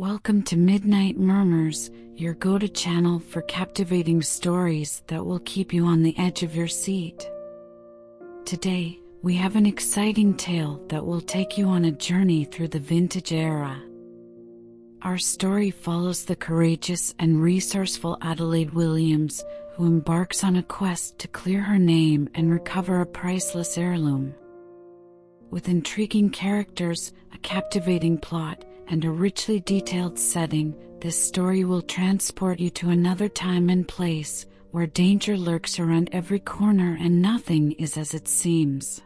Welcome to Midnight Murmurs, your go-to channel for captivating stories that will keep you on the edge of your seat. Today, we have an exciting tale that will take you on a journey through the vintage era. Our story follows the courageous and resourceful Adelaide Williams, who embarks on a quest to clear her name and recover a priceless heirloom. With intriguing characters, a captivating plot, and a richly detailed setting, this story will transport you to another time and place, where danger lurks around every corner and nothing is as it seems.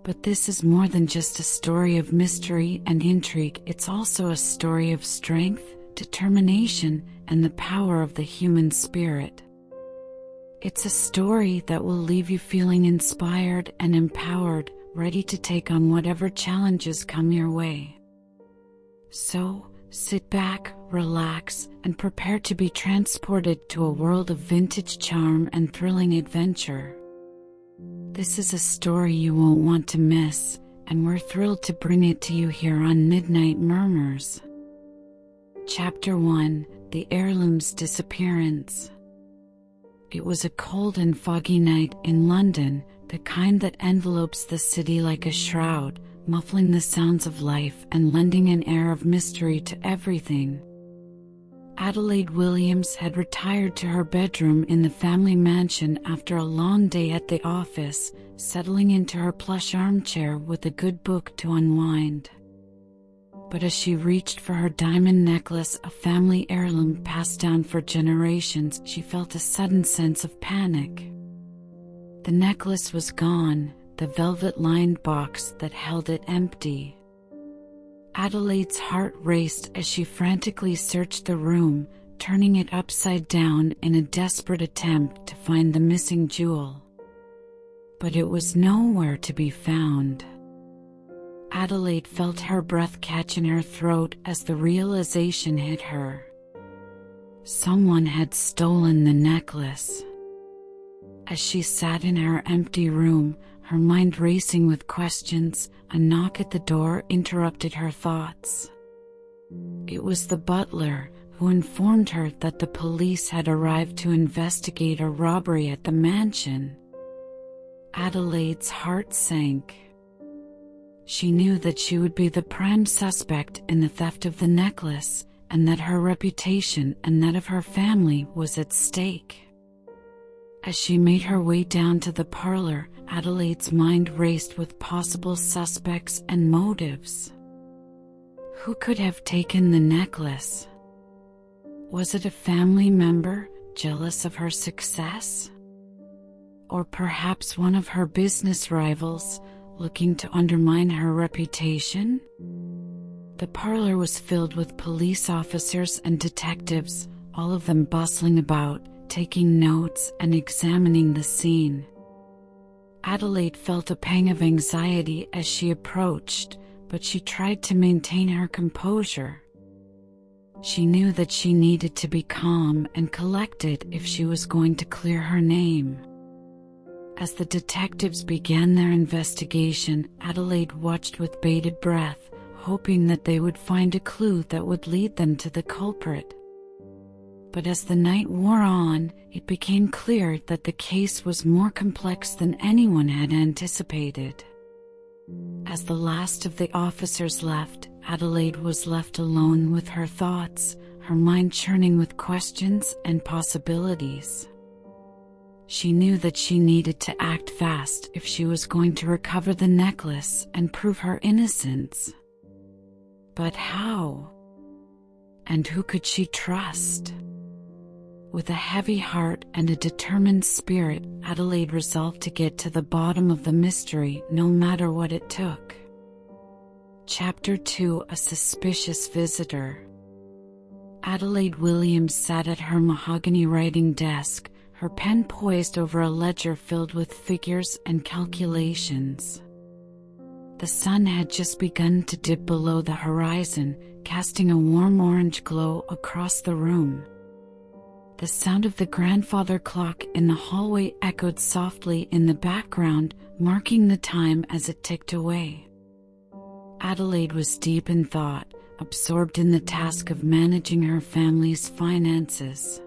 But this is more than just a story of mystery and intrigue, it's also a story of strength, determination, and the power of the human spirit. It's a story that will leave you feeling inspired and empowered, ready to take on whatever challenges come your way. So, sit back, relax, and prepare to be transported to a world of vintage charm and thrilling adventure. This is a story you won't want to miss, and we're thrilled to bring it to you here on Midnight Murmurs. Chapter 1: The Heirloom's Disappearance. It was a cold and foggy night in London, the kind that envelopes the city like a shroud, muffling the sounds of life and lending an air of mystery to everything. Adelaide Williams had retired to her bedroom in the family mansion after a long day at the office, settling into her plush armchair with a good book to unwind. But as she reached for her diamond necklace, a family heirloom passed down for generations, she felt a sudden sense of panic. The necklace was gone, the velvet-lined box that held it empty. Adelaide's heart raced as she frantically searched the room, turning it upside down in a desperate attempt to find the missing jewel. But it was nowhere to be found. Adelaide felt her breath catch in her throat as the realization hit her. Someone had stolen the necklace. As she sat in her empty room, her mind racing with questions, a knock at the door interrupted her thoughts. It was the butler, who informed her that the police had arrived to investigate a robbery at the mansion. Adelaide's heart sank. She knew that she would be the prime suspect in the theft of the necklace, and that her reputation and that of her family was at stake. As she made her way down to the parlor, Adelaide's mind raced with possible suspects and motives. Who could have taken the necklace? Was it a family member, jealous of her success? Or perhaps one of her business rivals, looking to undermine her reputation? The parlor was filled with police officers and detectives, all of them bustling about, taking notes and examining the scene. Adelaide felt a pang of anxiety as she approached, but she tried to maintain her composure. She knew that she needed to be calm and collected if she was going to clear her name. As the detectives began their investigation, Adelaide watched with bated breath, hoping that they would find a clue that would lead them to the culprit. But as the night wore on, it became clear that the case was more complex than anyone had anticipated. As the last of the officers left, Adelaide was left alone with her thoughts, her mind churning with questions and possibilities. She knew that she needed to act fast if she was going to recover the necklace and prove her innocence. But how? And who could she trust? With a heavy heart and a determined spirit, Adelaide resolved to get to the bottom of the mystery, no matter what it took. Chapter 2: A Suspicious Visitor. Adelaide Williams sat at her mahogany writing desk, her pen poised over a ledger filled with figures and calculations. The sun had just begun to dip below the horizon, casting a warm orange glow across the room. The sound of the grandfather clock in the hallway echoed softly in the background, marking the time as it ticked away. Adelaide was deep in thought, absorbed in the task of managing her family's finances.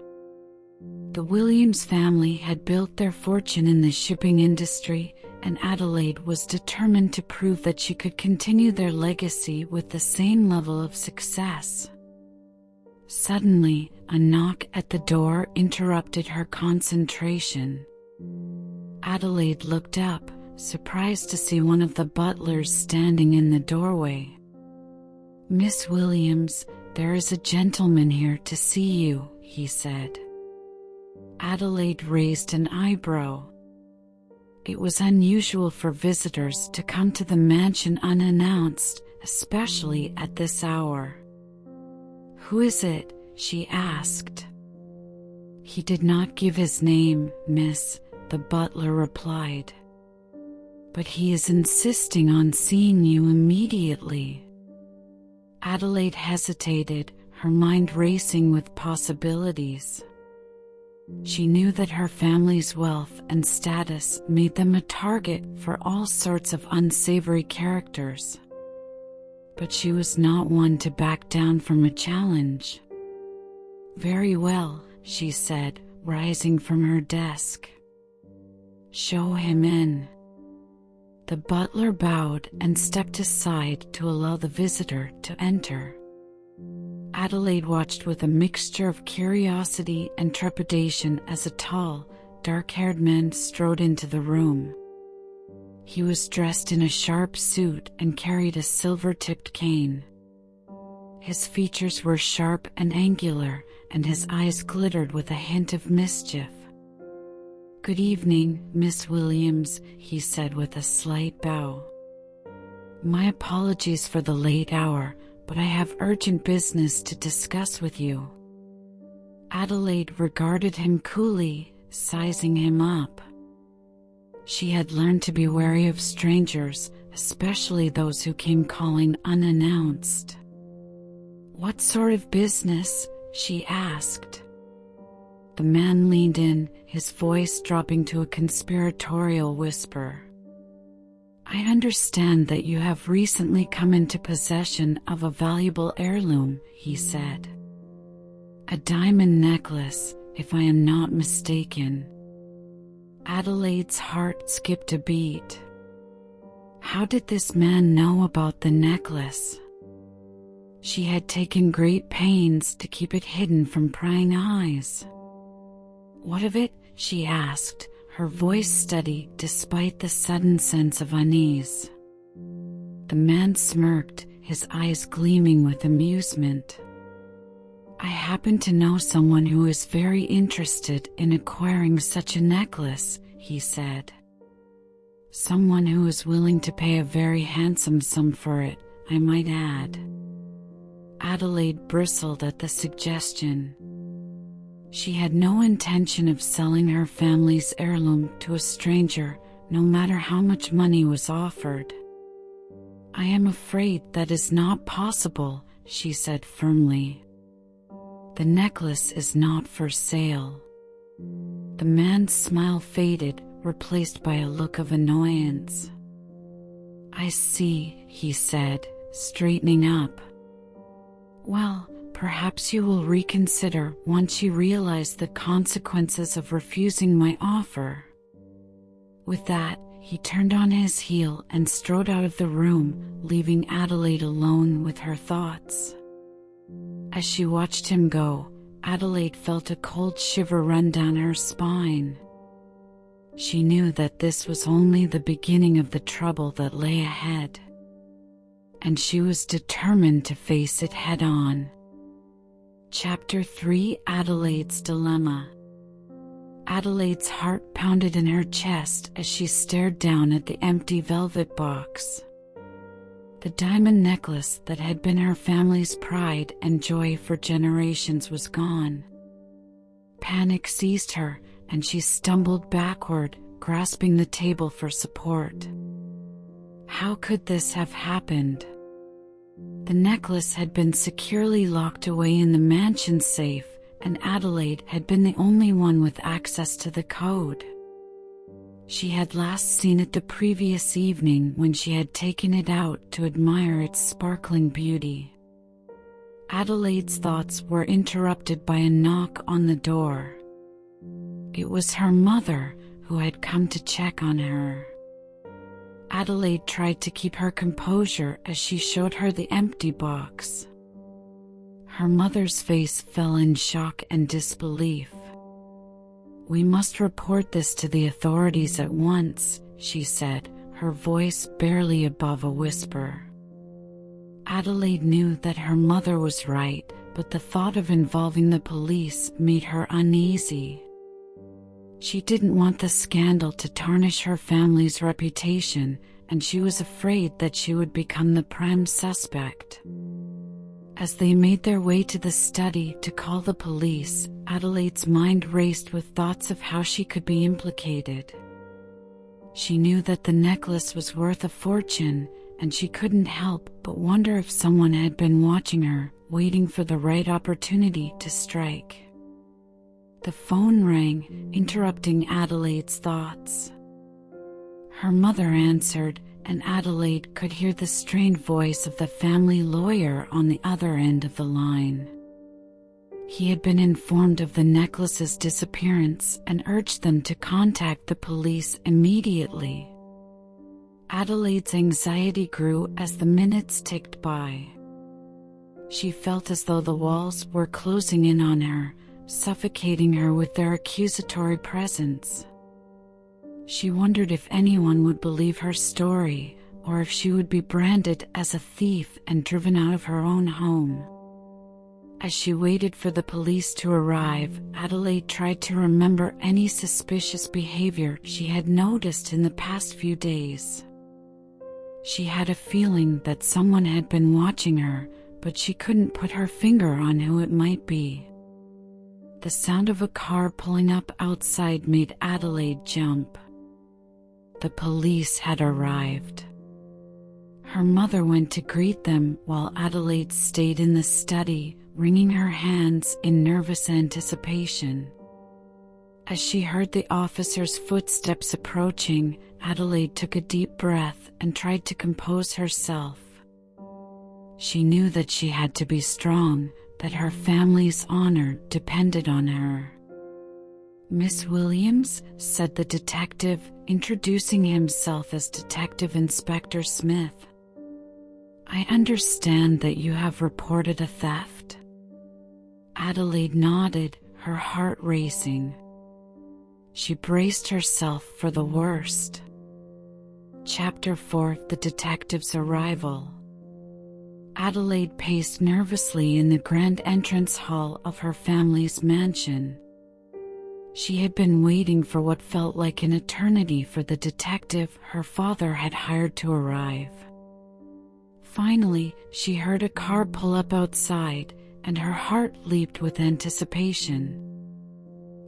The Williams family had built their fortune in the shipping industry, and Adelaide was determined to prove that she could continue their legacy with the same level of success. Suddenly, a knock at the door interrupted her concentration. Adelaide looked up, surprised to see one of the butlers standing in the doorway. "Miss Williams, there is a gentleman here to see you," he said. Adelaide raised an eyebrow. It was unusual for visitors to come to the mansion unannounced, especially at this hour. "Who is it?" she asked. "He did not give his name, miss," the butler replied. "But he is insisting on seeing you immediately." Adelaide hesitated, her mind racing with possibilities. She knew that her family's wealth and status made them a target for all sorts of unsavory characters. But she was not one to back down from a challenge. "Very well," she said, rising from her desk. "Show him in." The butler bowed and stepped aside to allow the visitor to enter. Adelaide watched with a mixture of curiosity and trepidation as a tall, dark-haired man strode into the room. He was dressed in a sharp suit and carried a silver-tipped cane. His features were sharp and angular, and his eyes glittered with a hint of mischief. "Good evening, Miss Williams," he said with a slight bow. "My apologies for the late hour, but I have urgent business to discuss with you." Adelaide regarded him coolly, sizing him up. She had learned to be wary of strangers, especially those who came calling unannounced. "What sort of business?" she asked. The man leaned in, his voice dropping to a conspiratorial whisper. "I understand that you have recently come into possession of a valuable heirloom," he said. "A diamond necklace, if I am not mistaken." Adelaide's heart skipped a beat. How did this man know about the necklace? She had taken great pains to keep it hidden from prying eyes. "What of it?" she asked, her voice steady despite the sudden sense of unease. The man smirked, his eyes gleaming with amusement. "I happen to know someone who is very interested in acquiring such a necklace," he said. "Someone who is willing to pay a very handsome sum for it, I might add." Adelaide bristled at the suggestion. She had no intention of selling her family's heirloom to a stranger, no matter how much money was offered. "I am afraid that is not possible," she said firmly. "The necklace is not for sale." The man's smile faded, replaced by a look of annoyance. "I see," he said, straightening up. "Well, perhaps you will reconsider once you realize the consequences of refusing my offer." With that, he turned on his heel and strode out of the room, leaving Adelaide alone with her thoughts. As she watched him go, Adelaide felt a cold shiver run down her spine. She knew that this was only the beginning of the trouble that lay ahead, and she was determined to face it head-on. Chapter 3: Adelaide's Dilemma. Adelaide's heart pounded in her chest as she stared down at the empty velvet box. The diamond necklace that had been her family's pride and joy for generations was gone. Panic seized her, and she stumbled backward, grasping the table for support. How could this have happened? The necklace had been securely locked away in the mansion safe, and Adelaide had been the only one with access to the code. She had last seen it the previous evening when she had taken it out to admire its sparkling beauty. Adelaide's thoughts were interrupted by a knock on the door. It was her mother, who had come to check on her. Adelaide tried to keep her composure as she showed her the empty box. Her mother's face fell in shock and disbelief. "We must report this to the authorities at once," she said, her voice barely above a whisper. Adelaide knew that her mother was right, but the thought of involving the police made her uneasy. She didn't want the scandal to tarnish her family's reputation, and she was afraid that she would become the prime suspect. As they made their way to the study to call the police, Adelaide's mind raced with thoughts of how she could be implicated. She knew that the necklace was worth a fortune, and she couldn't help but wonder if someone had been watching her, waiting for the right opportunity to strike. The phone rang, interrupting Adelaide's thoughts. Her mother answered, and Adelaide could hear the strained voice of the family lawyer on the other end of the line. He had been informed of the necklace's disappearance and urged them to contact the police immediately. Adelaide's anxiety grew as the minutes ticked by. She felt as though the walls were closing in on her, suffocating her with their accusatory presence. She wondered if anyone would believe her story, or if she would be branded as a thief and driven out of her own home. As she waited for the police to arrive, Adelaide tried to remember any suspicious behavior she had noticed in the past few days. She had a feeling that someone had been watching her, but she couldn't put her finger on who it might be. The sound of a car pulling up outside made Adelaide jump. The police had arrived. Her mother went to greet them while Adelaide stayed in the study, wringing her hands in nervous anticipation. As she heard the officer's footsteps approaching, Adelaide took a deep breath and tried to compose herself. She knew that she had to be strong, that her family's honor depended on her. "Miss Williams," said the detective, introducing himself as Detective Inspector Smith. "I understand that you have reported a theft." Adelaide nodded, her heart racing. She braced herself for the worst. Chapter 4: The Detective's Arrival. Adelaide paced nervously in the grand entrance hall of her family's mansion. She had been waiting for what felt like an eternity for the detective her father had hired to arrive. Finally, she heard a car pull up outside, and her heart leaped with anticipation.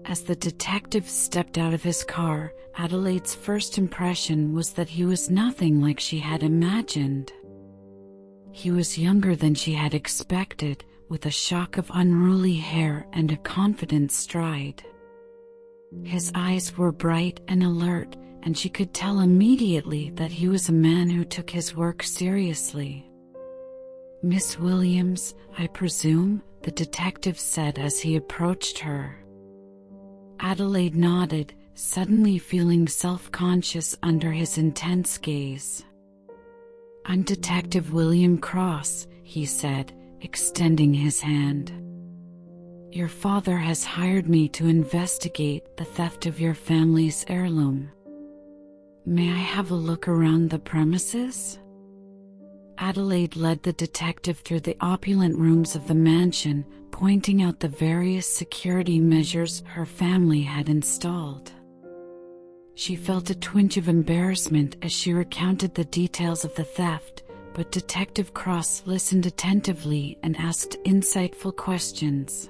As the detective stepped out of his car, Adelaide's first impression was that he was nothing like she had imagined. He was younger than she had expected, with a shock of unruly hair and a confident stride. His eyes were bright and alert, and she could tell immediately that he was a man who took his work seriously. "Miss Williams, I presume?" the detective said as he approached her. Adelaide nodded, suddenly feeling self-conscious under his intense gaze. "I'm Detective William Cross," he said, extending his hand. "Your father has hired me to investigate the theft of your family's heirloom. May I have a look around the premises?" Adelaide led the detective through the opulent rooms of the mansion, pointing out the various security measures her family had installed. She felt a twinge of embarrassment as she recounted the details of the theft, but Detective Cross listened attentively and asked insightful questions.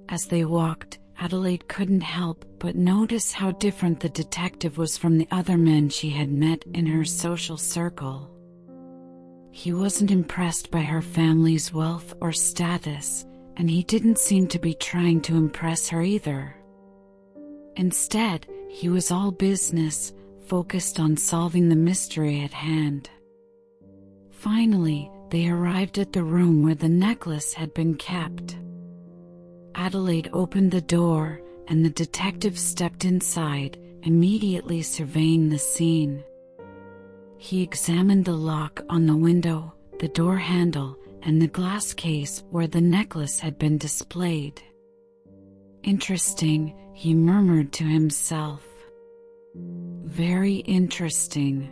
As they walked, Adelaide couldn't help but notice how different the detective was from the other men she had met in her social circle. He wasn't impressed by her family's wealth or status, and he didn't seem to be trying to impress her either. Instead, he was all business, focused on solving the mystery at hand. Finally, they arrived at the room where the necklace had been kept. Adelaide opened the door, and the detective stepped inside, immediately surveying the scene. He examined the lock on the window, the door handle, and the glass case where the necklace had been displayed. "Interesting," he murmured to himself. "Very interesting."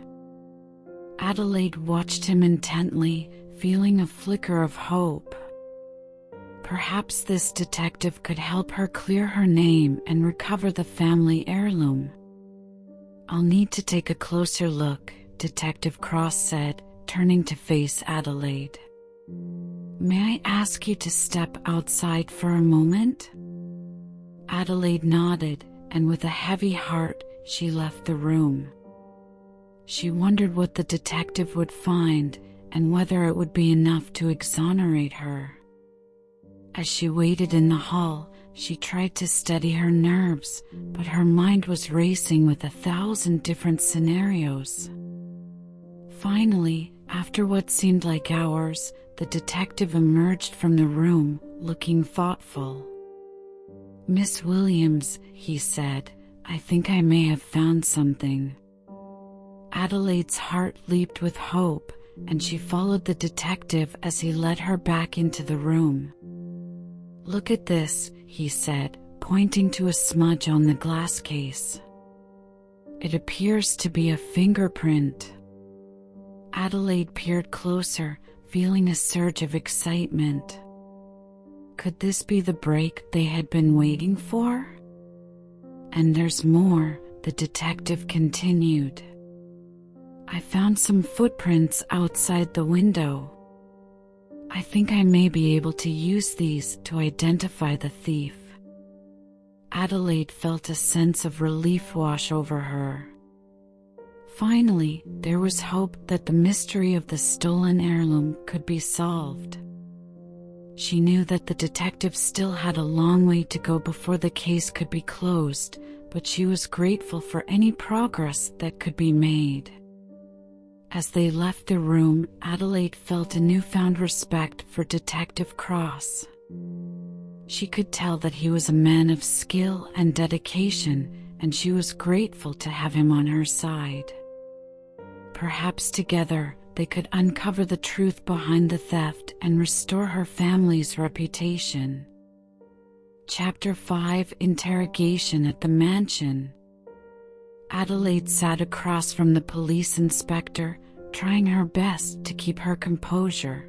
Adelaide watched him intently, feeling a flicker of hope. Perhaps this detective could help her clear her name and recover the family heirloom. "I'll need to take a closer look," Detective Cross said, turning to face Adelaide. "May I ask you to step outside for a moment?" Adelaide nodded, and with a heavy heart, she left the room. She wondered what the detective would find, and whether it would be enough to exonerate her. As she waited in the hall, she tried to steady her nerves, but her mind was racing with 1,000 different scenarios. Finally, after what seemed like hours, the detective emerged from the room, looking thoughtful. "Miss Williams," he said, "I think I may have found something." Adelaide's heart leaped with hope, and she followed the detective as he led her back into the room. "Look at this," he said, pointing to a smudge on the glass case. "It appears to be a fingerprint." Adelaide peered closer, feeling a surge of excitement. Could this be the break they had been waiting for? "And there's more," the detective continued. "I found some footprints outside the window. I think I may be able to use these to identify the thief." Adelaide felt a sense of relief wash over her. Finally, there was hope that the mystery of the stolen heirloom could be solved. She knew that the detective still had a long way to go before the case could be closed, but she was grateful for any progress that could be made. As they left the room, Adelaide felt a newfound respect for Detective Cross. She could tell that he was a man of skill and dedication, and she was grateful to have him on her side. Perhaps together, they could uncover the truth behind the theft and restore her family's reputation. Chapter 5: Interrogation at the Mansion. Adelaide sat across from the police inspector, trying her best to keep her composure.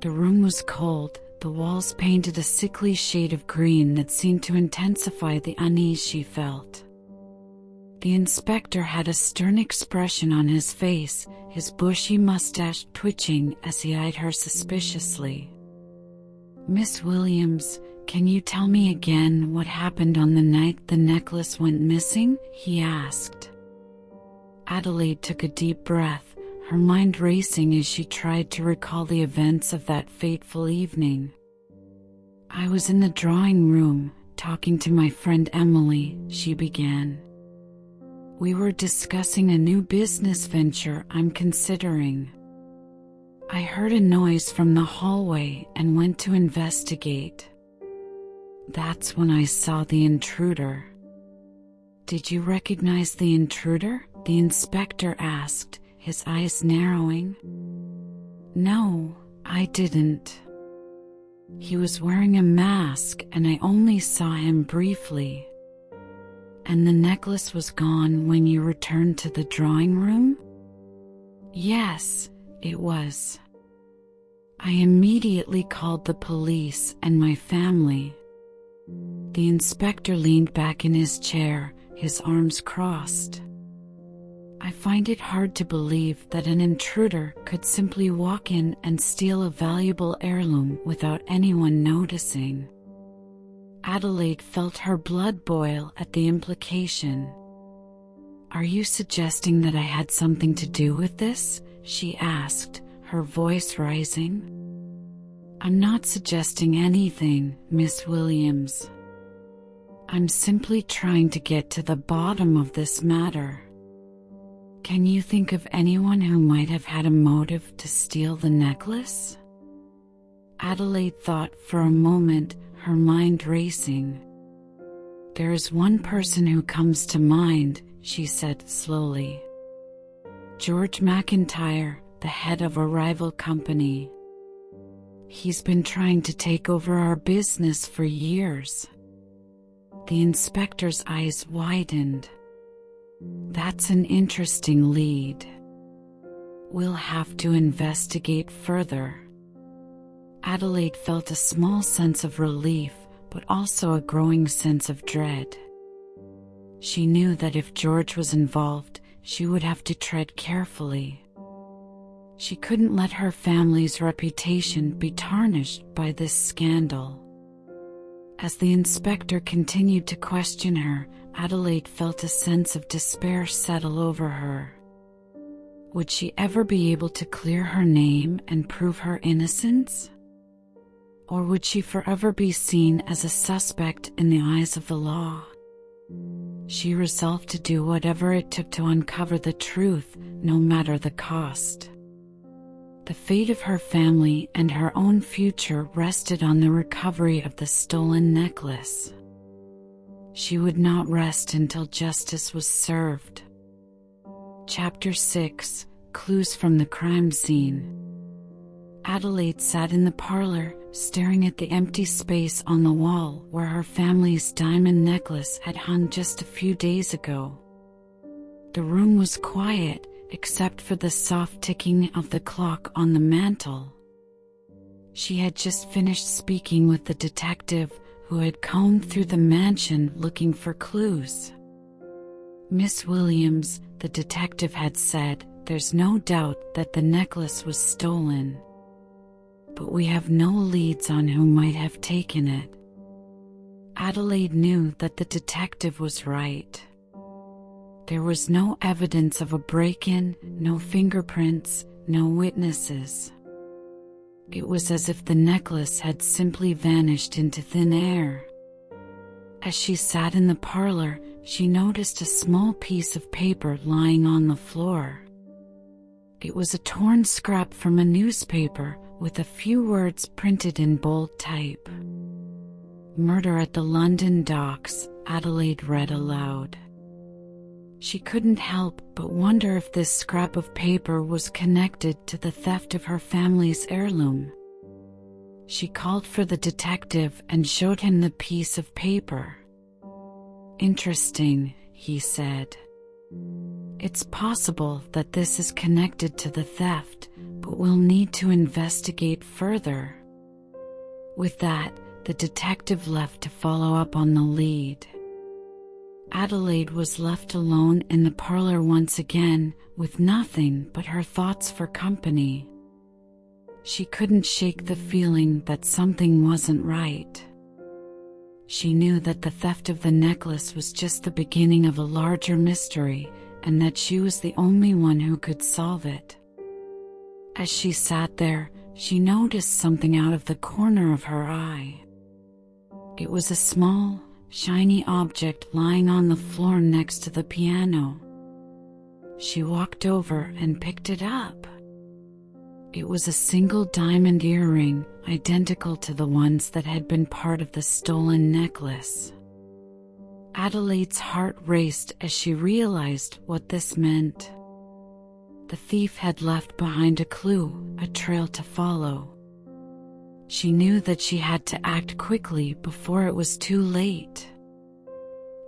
The room was cold, the walls painted a sickly shade of green that seemed to intensify the unease she felt. The inspector had a stern expression on his face, his bushy mustache twitching as he eyed her suspiciously. "Miss Williams, can you tell me again what happened on the night the necklace went missing?" he asked. Adelaide took a deep breath, her mind racing as she tried to recall the events of that fateful evening. "I was in the drawing room, talking to my friend Emily," she began. "We were discussing a new business venture I'm considering. I heard a noise from the hallway and went to investigate. That's when I saw the intruder." "Did you recognize the intruder?" the inspector asked, his eyes narrowing. "No, I didn't. He was wearing a mask and I only saw him briefly." "And the necklace was gone when you returned to the drawing room?" "Yes, it was. I immediately called the police and my family." The inspector leaned back in his chair, his arms crossed. "I find it hard to believe that an intruder could simply walk in and steal a valuable heirloom without anyone noticing." Adelaide felt her blood boil at the implication. "Are you suggesting that I had something to do with this?" she asked, her voice rising. "I'm not suggesting anything, Miss Williams. I'm simply trying to get to the bottom of this matter. Can you think of anyone who might have had a motive to steal the necklace? Adelaide thought for a moment, her mind racing. There is one person who comes to mind, she said slowly. George McIntyre, the head of a rival company. He's been trying to take over our business for years. The inspector's eyes widened. That's an interesting lead. We'll have to investigate further. Adelaide felt a small sense of relief, but also a growing sense of dread. She knew that if George was involved, she would have to tread carefully. She couldn't let her family's reputation be tarnished by this scandal. As the inspector continued to question her, Adelaide felt a sense of despair settle over her. Would she ever be able to clear her name and prove her innocence? Or would she forever be seen as a suspect in the eyes of the law? She resolved to do whatever it took to uncover the truth, no matter the cost. The fate of her family and her own future rested on the recovery of the stolen necklace. She would not rest until justice was served. Chapter 6: Clues from the Crime Scene. Adelaide sat in the parlor, staring at the empty space on the wall where her family's diamond necklace had hung just a few days ago. The room was quiet, except for the soft ticking of the clock on the mantel. She had just finished speaking with the detective who had combed through the mansion looking for clues. Miss Williams, the detective had said, there's no doubt that the necklace was stolen. But we have no leads on who might have taken it. Adelaide knew that the detective was right. There was no evidence of a break-in, no fingerprints, no witnesses. It was as if the necklace had simply vanished into thin air. As she sat in the parlor, she noticed a small piece of paper lying on the floor. It was a torn scrap from a newspaper with a few words printed in bold type. "Murder at the London docks," Adelaide read aloud. She couldn't help but wonder if this scrap of paper was connected to the theft of her family's heirloom. She called for the detective and showed him the piece of paper. "Interesting," he said. "It's possible that this is connected to the theft, but we'll need to investigate further." With that, the detective left to follow up on the lead. Adelaide was left alone in the parlor once again, with nothing but her thoughts for company. She couldn't shake the feeling that something wasn't right. She knew that the theft of the necklace was just the beginning of a larger mystery, and that she was the only one who could solve it. As she sat there, she noticed something out of the corner of her eye. It was a small, shiny object lying on the floor next to the piano. She walked over and picked it up. It was a single diamond earring, identical to the ones that had been part of the stolen necklace. Adelaide's heart raced as she realized what this meant. The thief had left behind a clue, a trail to follow. She knew that she had to act quickly before it was too late.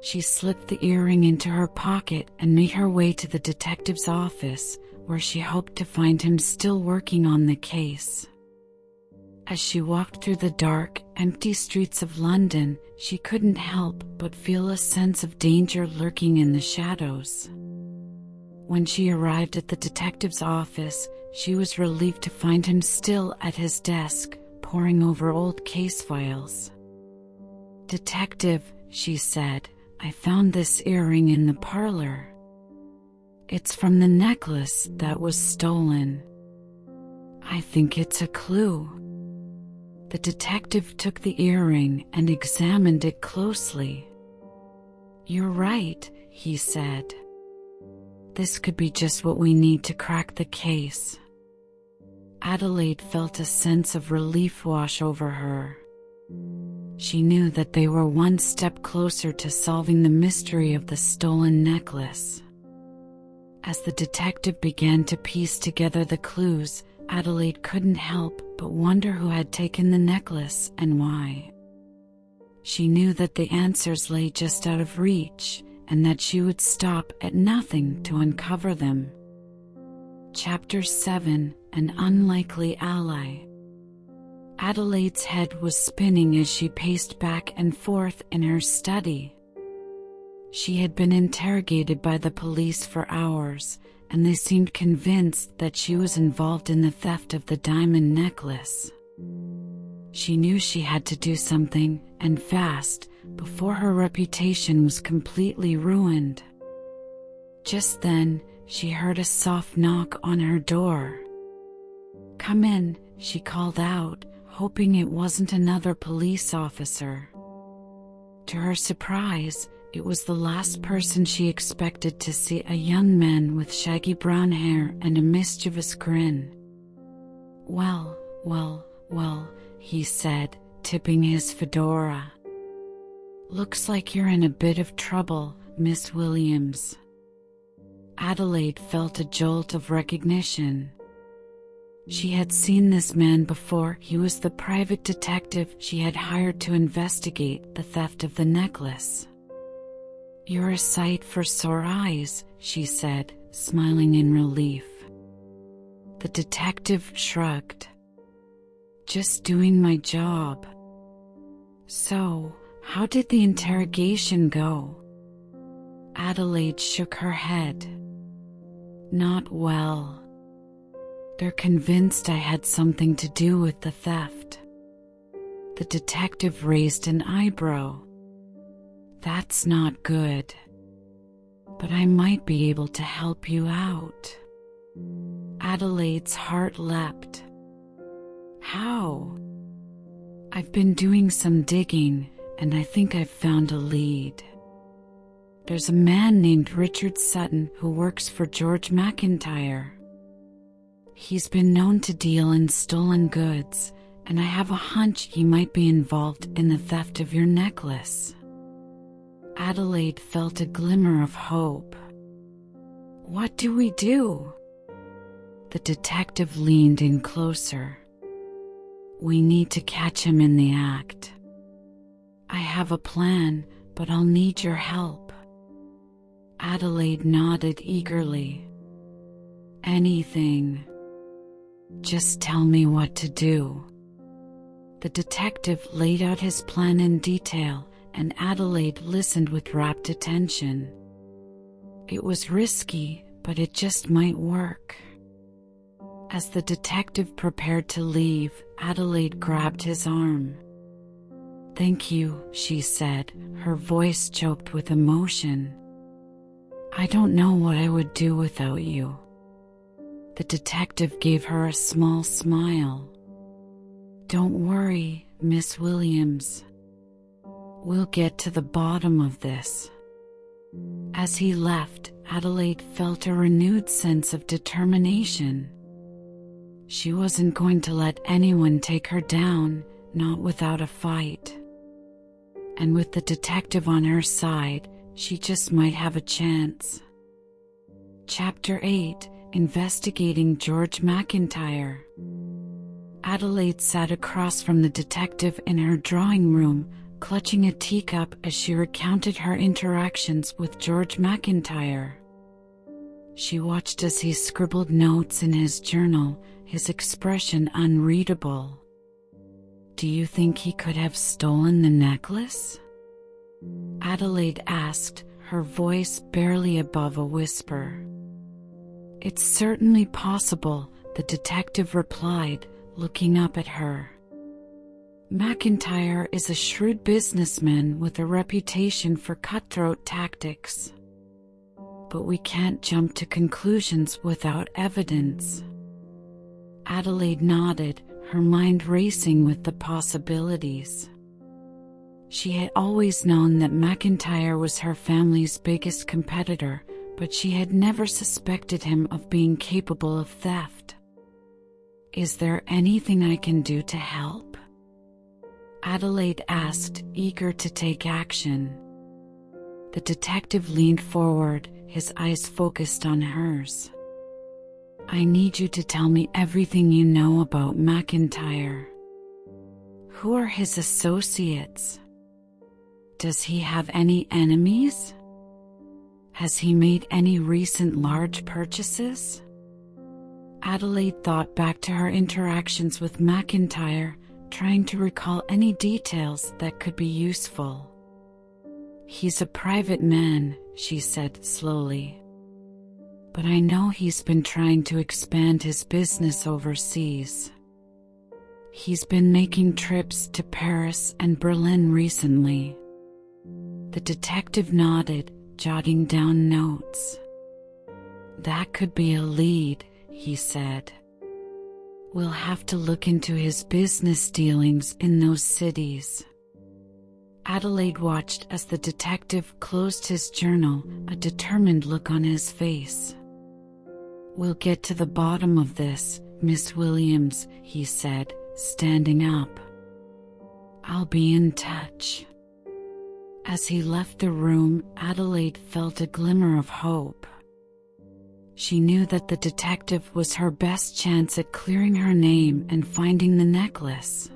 She slipped the earring into her pocket and made her way to the detective's office, where she hoped to find him still working on the case. As she walked through the dark, empty streets of London, she couldn't help but feel a sense of danger lurking in the shadows. When she arrived at the detective's office, she was relieved to find him still at his desk, poring over old case files. "Detective," she said, "I found this earring in the parlor. It's from the necklace that was stolen. I think it's a clue." The detective took the earring and examined it closely. "You're right," he said. This could be just what we need to crack the case. Adelaide felt a sense of relief wash over her. She knew that they were one step closer to solving the mystery of the stolen necklace. As the detective began to piece together the clues, Adelaide couldn't help but wonder who had taken the necklace and why. She knew that the answers lay just out of reach, and that she would stop at nothing to uncover them. Chapter 7: An Unlikely Ally. Adelaide's head was spinning as she paced back and forth in her study. She had been interrogated by the police for hours, and they seemed convinced that she was involved in the theft of the diamond necklace. She knew she had to do something, and fast, before her reputation was completely ruined. Just then, she heard a soft knock on her door. "Come in," she called out, hoping it wasn't another police officer. To her surprise, it was the last person she expected to see, a young man with shaggy brown hair and a mischievous grin. Well, he said, tipping his fedora. "Looks like you're in a bit of trouble, Miss Williams." Adelaide felt a jolt of recognition. She had seen this man before. He was the private detective she had hired to investigate the theft of the necklace. "You're a sight for sore eyes," she said, smiling in relief. The detective shrugged. "Just doing my job." "So, how did the interrogation go?" Adelaide shook her head. "Not well. They're convinced I had something to do with the theft." The detective raised an eyebrow. "That's not good. But I might be able to help you out." Adelaide's heart leapt. "How?" "I've been doing some digging, and I think I've found a lead. There's a man named Richard Sutton who works for George McIntyre. He's been known to deal in stolen goods, and I have a hunch he might be involved in the theft of your necklace." Adelaide felt a glimmer of hope. "What do we do?" The detective leaned in closer. "We need to catch him in the act. I have a plan, but I'll need your help." Adelaide nodded eagerly. "Anything. Just tell me what to do." The detective laid out his plan in detail, and Adelaide listened with rapt attention. It was risky, but it just might work. As the detective prepared to leave, Adelaide grabbed his arm. "Thank you," she said, her voice choked with emotion. "I don't know what I would do without you." The detective gave her a small smile. "Don't worry, Miss Williams. We'll get to the bottom of this." As he left, Adelaide felt a renewed sense of determination. She wasn't going to let anyone take her down, not without a fight. And with the detective on her side, she just might have a chance. Chapter 8: Investigating George McIntyre. Adelaide sat across from the detective in her drawing room, clutching a teacup as she recounted her interactions with George McIntyre. She watched as he scribbled notes in his journal, his expression unreadable. "Do you think he could have stolen the necklace?" Adelaide asked, her voice barely above a whisper. "It's certainly possible," the detective replied, looking up at her. "McIntyre is a shrewd businessman with a reputation for cutthroat tactics. But we can't jump to conclusions without evidence." Adelaide nodded, her mind racing with the possibilities. She had always known that McIntyre was her family's biggest competitor, but she had never suspected him of being capable of theft. "Is there anything I can do to help?" Adelaide asked, eager to take action. The detective leaned forward, his eyes focused on hers. "I need you to tell me everything you know about McIntyre. Who are his associates? Does he have any enemies? Has he made any recent large purchases?" Adelaide thought back to her interactions with McIntyre, trying to recall any details that could be useful. "He's a private man," she said slowly. "But I know he's been trying to expand his business overseas. He's been making trips to Paris and Berlin recently." The detective nodded, jotting down notes. "That could be a lead," he said. "We'll have to look into his business dealings in those cities." Adelaide watched as the detective closed his journal, a determined look on his face. "We'll get to the bottom of this, Miss Williams," he said, standing up. "I'll be in touch." As he left the room, Adelaide felt a glimmer of hope. She knew that the detective was her best chance at clearing her name and finding the necklace.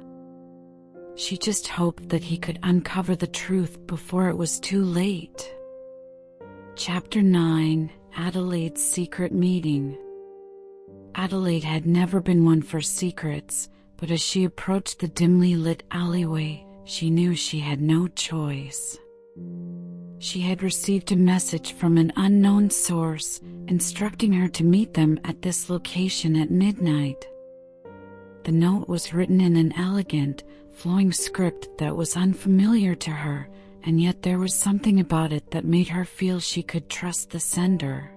She just hoped that he could uncover the truth before it was too late. Chapter 9: Adelaide's Secret Meeting. Adelaide had never been one for secrets, but as she approached the dimly lit alleyway, she knew she had no choice. She had received a message from an unknown source, instructing her to meet them at this location at midnight. The note was written in an elegant, flowing script that was unfamiliar to her, and yet there was something about it that made her feel she could trust the sender.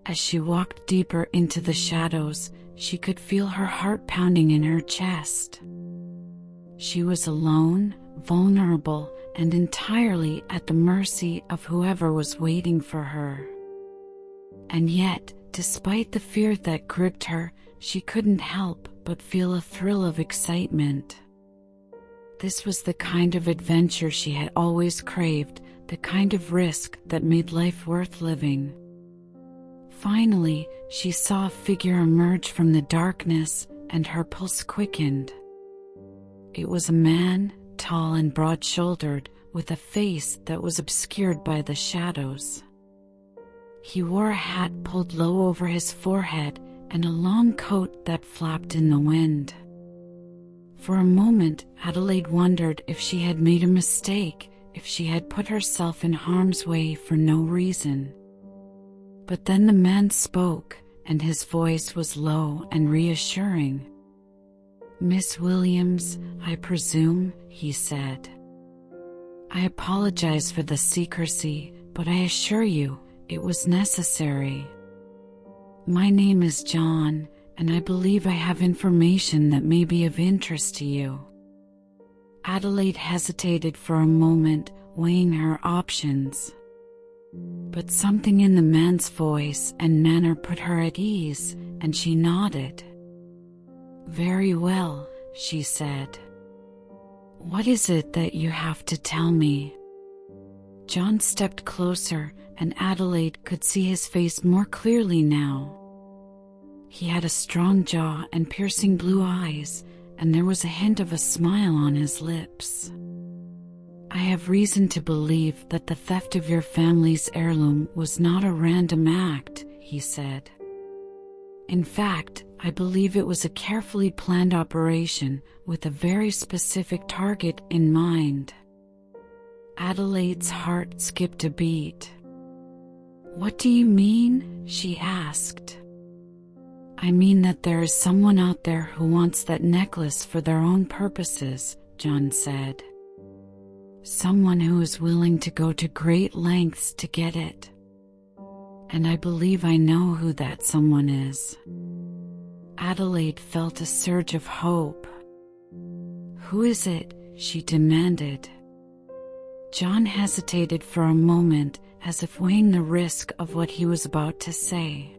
As she walked deeper into the shadows, she could feel her heart pounding in her chest. She was alone, vulnerable, and entirely at the mercy of whoever was waiting for her. And yet, despite the fear that gripped her, she couldn't help but feel a thrill of excitement. This was the kind of adventure she had always craved, the kind of risk that made life worth living. Finally, she saw a figure emerge from the darkness, and her pulse quickened. It was a man, tall and broad-shouldered, with a face that was obscured by the shadows. He wore a hat pulled low over his forehead and a long coat that flapped in the wind. For a moment, Adelaide wondered if she had made a mistake, if she had put herself in harm's way for no reason. But then the man spoke, and his voice was low and reassuring. "Miss Williams, I presume," he said. "I apologize for the secrecy, but I assure you, it was necessary. My name is John, and I believe I have information that may be of interest to you." Adelaide hesitated for a moment, weighing her options. But something in the man's voice and manner put her at ease, and she nodded. "Very well," she said. "What is it that you have to tell me?" John stepped closer, and Adelaide could see his face more clearly now. He had a strong jaw and piercing blue eyes, and there was a hint of a smile on his lips. "I have reason to believe that the theft of your family's heirloom was not a random act," he said. "In fact, I believe it was a carefully planned operation with a very specific target in mind." Adelaide's heart skipped a beat. "What do you mean?" she asked. "I mean that there is someone out there who wants that necklace for their own purposes," John said. "Someone who is willing to go to great lengths to get it. And I believe I know who that someone is." Adelaide felt a surge of hope. "Who is it?" she demanded. John hesitated for a moment, as if weighing the risk of what he was about to say.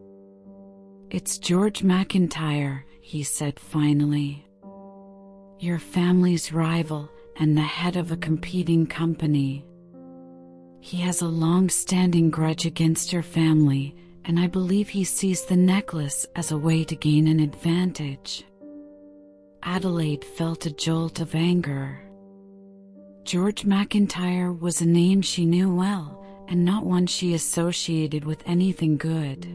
"It's George McIntyre," he said finally. "Your family's rival and the head of a competing company. He has a long-standing grudge against your family, and I believe he sees the necklace as a way to gain an advantage." Adelaide felt a jolt of anger. George McIntyre was a name she knew well, and not one she associated with anything good.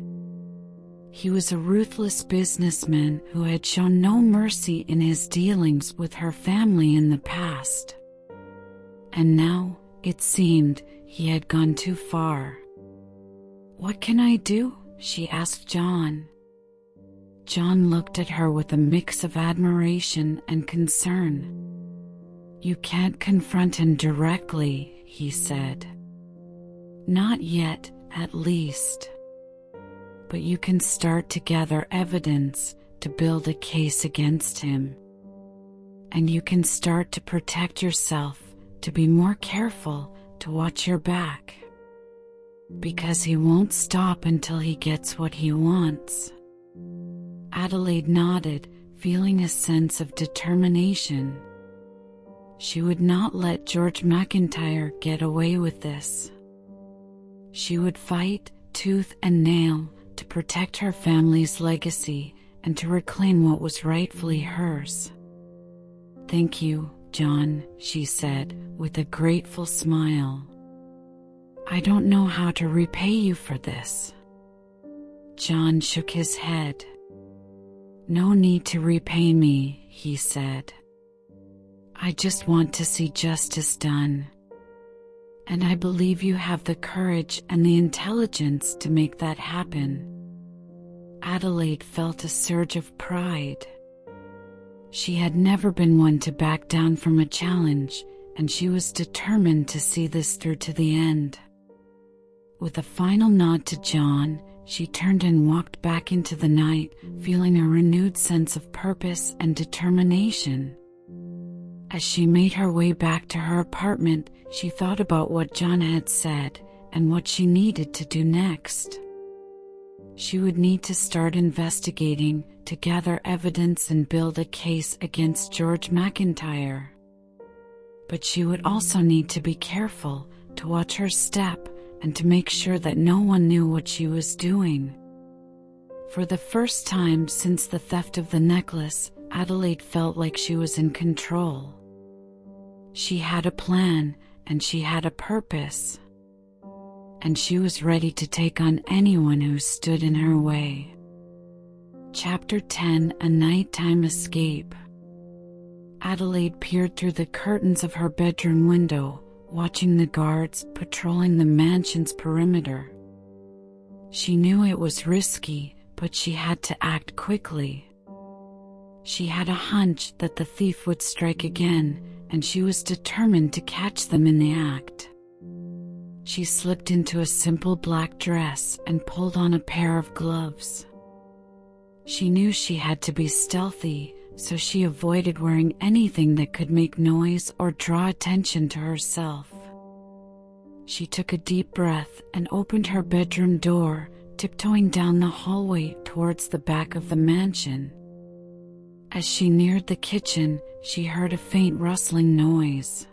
He was a ruthless businessman who had shown no mercy in his dealings with her family in the past. And now, it seemed, he had gone too far. "What can I do?" she asked John. John looked at her with a mix of admiration and concern. "You can't confront him directly," he said. "Not yet, at least. But you can start to gather evidence to build a case against him. And you can start to protect yourself, to be more careful, to watch your back. Because he won't stop until he gets what he wants." Adelaide nodded, feeling a sense of determination. She would not let George McIntyre get away with this. She would fight, tooth and nail, to protect her family's legacy and to reclaim what was rightfully hers. "Thank you, John," she said, with a grateful smile. "I don't know how to repay you for this." John shook his head. "No need to repay me," he said. "I just want to see justice done. And I believe you have the courage and the intelligence to make that happen." Adelaide felt a surge of pride. She had never been one to back down from a challenge, and she was determined to see this through to the end. With a final nod to John, she turned and walked back into the night, feeling a renewed sense of purpose and determination. As she made her way back to her apartment, she thought about what John had said and what she needed to do next. She would need to start investigating, to gather evidence and build a case against George McIntyre. But she would also need to be careful, to watch her step, and to make sure that no one knew what she was doing. For the first time since the theft of the necklace, Adelaide felt like she was in control. She had a plan, and she had a purpose. And she was ready to take on anyone who stood in her way. Chapter 10: A Nighttime Escape. Adelaide peered through the curtains of her bedroom window, watching the guards patrolling the mansion's perimeter. She knew it was risky, but she had to act quickly. She had a hunch that the thief would strike again, and she was determined to catch them in the act. She slipped into a simple black dress and pulled on a pair of gloves. She knew she had to be stealthy, so she avoided wearing anything that could make noise or draw attention to herself. She took a deep breath and opened her bedroom door, tiptoeing down the hallway towards the back of the mansion. As she neared the kitchen, she heard a faint rustling noise.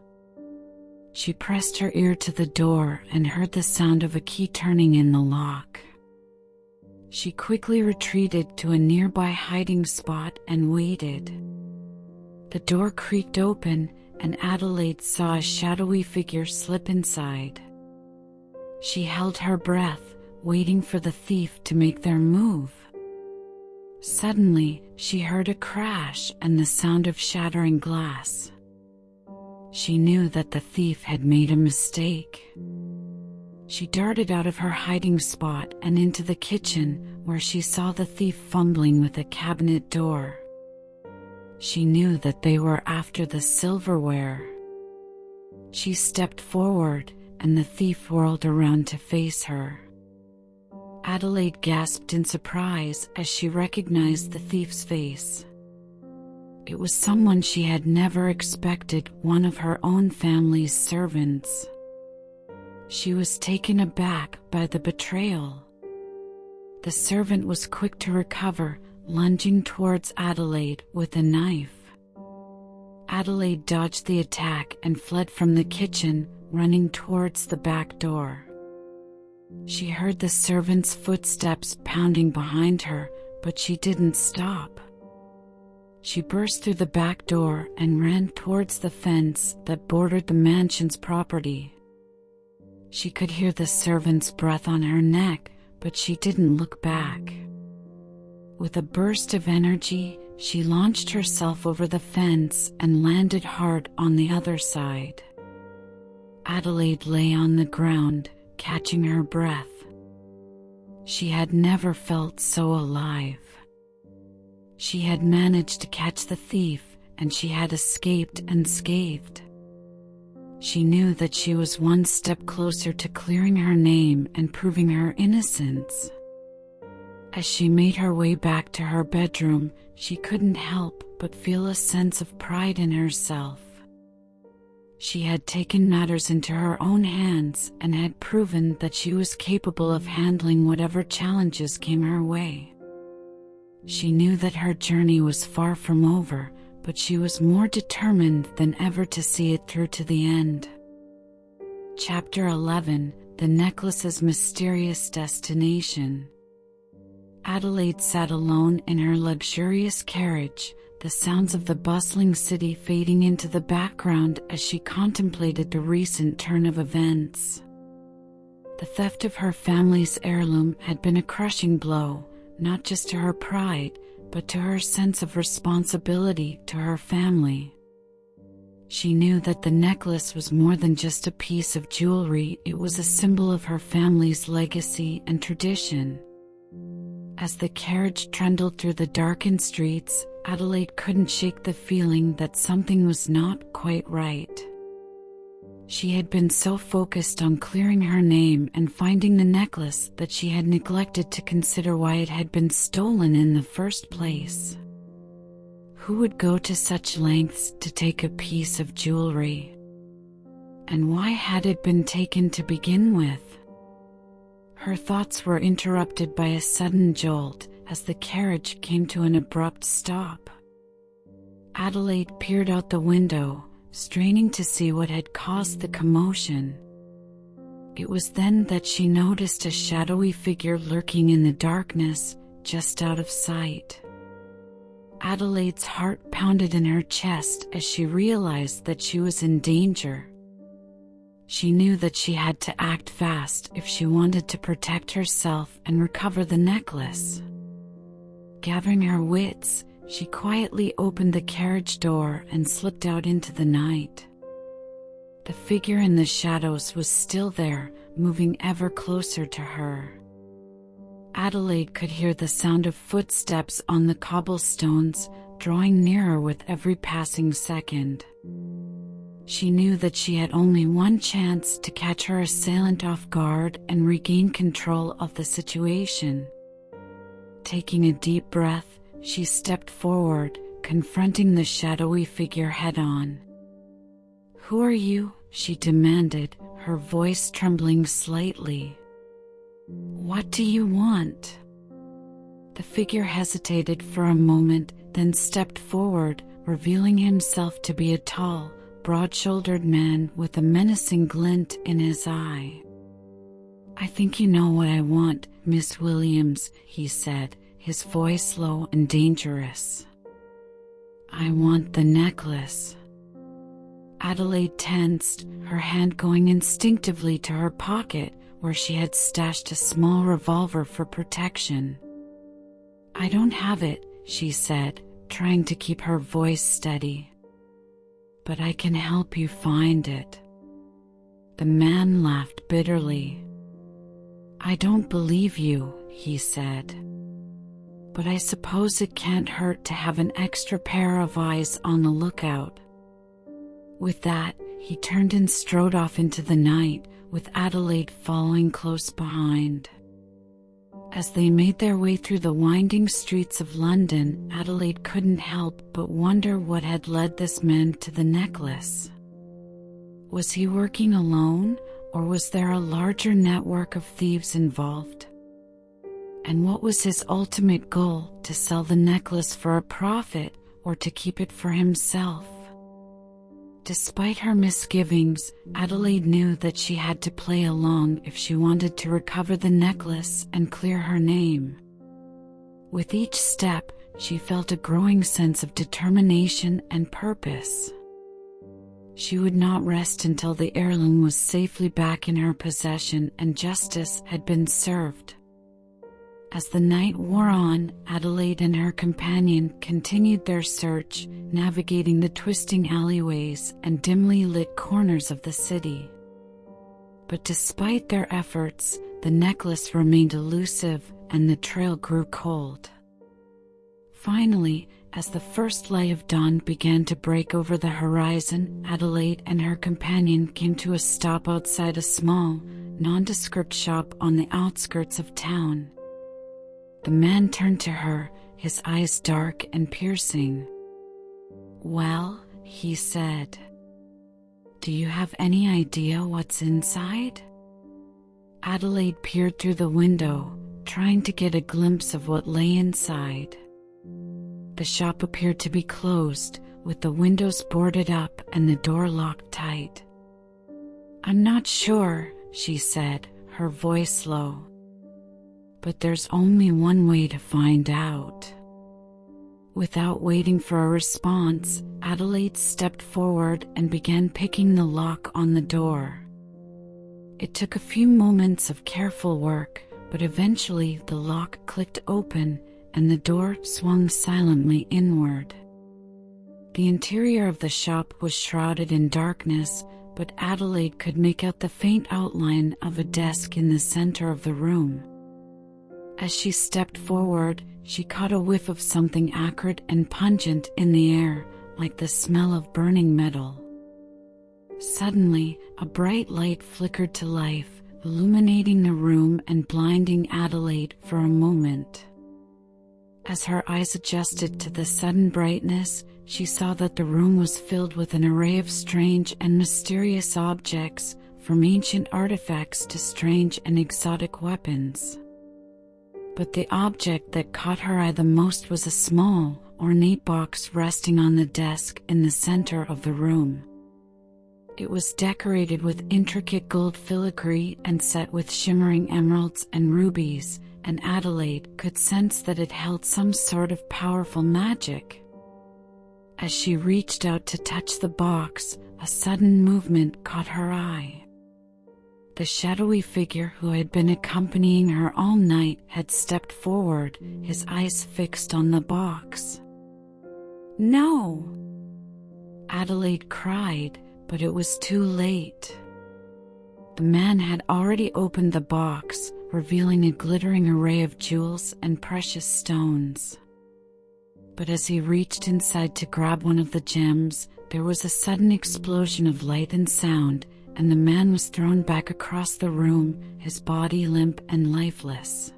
She pressed her ear to the door and heard the sound of a key turning in the lock. She quickly retreated to a nearby hiding spot and waited. The door creaked open, and Adelaide saw a shadowy figure slip inside. She held her breath, waiting for the thief to make their move. Suddenly, she heard a crash and the sound of shattering glass. She knew that the thief had made a mistake. She darted out of her hiding spot and into the kitchen, where she saw the thief fumbling with a cabinet door. She knew that they were after the silverware. She stepped forward, and the thief whirled around to face her. Adelaide gasped in surprise as she recognized the thief's face. It was someone she had never expected, one of her own family's servants. She was taken aback by the betrayal. The servant was quick to recover, lunging towards Adelaide with a knife. Adelaide dodged the attack and fled from the kitchen, running towards the back door. She heard the servant's footsteps pounding behind her, but she didn't stop. She burst through the back door and ran towards the fence that bordered the mansion's property. She could hear the servant's breath on her neck, but she didn't look back. With a burst of energy, she launched herself over the fence and landed hard on the other side. Adelaide lay on the ground, catching her breath. She had never felt so alive. She had managed to catch the thief, and she had escaped unscathed. She knew that she was one step closer to clearing her name and proving her innocence. As she made her way back to her bedroom, she couldn't help but feel a sense of pride in herself. She had taken matters into her own hands and had proven that she was capable of handling whatever challenges came her way. She knew that her journey was far from over, but she was more determined than ever to see it through to the end. Chapter 11: The Necklace's Mysterious Destination. Adelaide sat alone in her luxurious carriage, the sounds of the bustling city fading into the background as she contemplated the recent turn of events. The theft of her family's heirloom had been a crushing blow, not just to her pride, but to her sense of responsibility to her family. She knew that the necklace was more than just a piece of jewelry, it was a symbol of her family's legacy and tradition. As the carriage trundled through the darkened streets, Adelaide couldn't shake the feeling that something was not quite right. She had been so focused on clearing her name and finding the necklace that she had neglected to consider why it had been stolen in the first place. Who would go to such lengths to take a piece of jewelry? And why had it been taken to begin with? Her thoughts were interrupted by a sudden jolt as the carriage came to an abrupt stop. Adelaide peered out the window, straining to see what had caused the commotion. It was then that she noticed a shadowy figure lurking in the darkness, just out of sight. Adelaide's heart pounded in her chest as she realized that she was in danger. She knew that she had to act fast if she wanted to protect herself and recover the necklace. Gathering her wits, she quietly opened the carriage door and slipped out into the night. The figure in the shadows was still there, moving ever closer to her. Adelaide could hear the sound of footsteps on the cobblestones, drawing nearer with every passing second. She knew that she had only one chance to catch her assailant off guard and regain control of the situation. Taking a deep breath, she stepped forward, confronting the shadowy figure head-on. "Who are you?" she demanded, her voice trembling slightly. "What do you want?" The figure hesitated for a moment, then stepped forward, revealing himself to be a tall, broad-shouldered man with a menacing glint in his eye. "I think you know what I want, Miss Williams," he said, his voice low and dangerous. "I want the necklace." Adelaide tensed, her hand going instinctively to her pocket, where she had stashed a small revolver for protection. "I don't have it," she said, trying to keep her voice steady. "But I can help you find it." The man laughed bitterly. "I don't believe you," he said. "But I suppose it can't hurt to have an extra pair of eyes on the lookout." With that, he turned and strode off into the night, with Adelaide following close behind. As they made their way through the winding streets of London, Adelaide couldn't help but wonder what had led this man to the necklace. Was he working alone, or was there a larger network of thieves involved? And what was his ultimate goal, to sell the necklace for a profit, or to keep it for himself? Despite her misgivings, Adelaide knew that she had to play along if she wanted to recover the necklace and clear her name. With each step, she felt a growing sense of determination and purpose. She would not rest until the heirloom was safely back in her possession and justice had been served. As the night wore on, Adelaide and her companion continued their search, navigating the twisting alleyways and dimly lit corners of the city. But despite their efforts, the necklace remained elusive and the trail grew cold. Finally, as the first light of dawn began to break over the horizon, Adelaide and her companion came to a stop outside a small, nondescript shop on the outskirts of town. The man turned to her, his eyes dark and piercing. "Well," he said, "do you have any idea what's inside?" Adelaide peered through the window, trying to get a glimpse of what lay inside. The shop appeared to be closed, with the windows boarded up and the door locked tight. "I'm not sure," she said, her voice low. "But there's only one way to find out." Without waiting for a response, Adelaide stepped forward and began picking the lock on the door. It took a few moments of careful work, but eventually the lock clicked open and the door swung silently inward. The interior of the shop was shrouded in darkness, but Adelaide could make out the faint outline of a desk in the center of the room. As she stepped forward, she caught a whiff of something acrid and pungent in the air, like the smell of burning metal. Suddenly, a bright light flickered to life, illuminating the room and blinding Adelaide for a moment. As her eyes adjusted to the sudden brightness, she saw that the room was filled with an array of strange and mysterious objects, from ancient artifacts to strange and exotic weapons. But the object that caught her eye the most was a small, ornate box resting on the desk in the center of the room. It was decorated with intricate gold filigree and set with shimmering emeralds and rubies, and Adelaide could sense that it held some sort of powerful magic. As she reached out to touch the box, a sudden movement caught her eye. The shadowy figure who had been accompanying her all night had stepped forward, his eyes fixed on the box. "No!" Adelaide cried, but it was too late. The man had already opened the box, revealing a glittering array of jewels and precious stones. But as he reached inside to grab one of the gems, there was a sudden explosion of light and sound, and the man was thrown back across the room, his body limp and lifeless.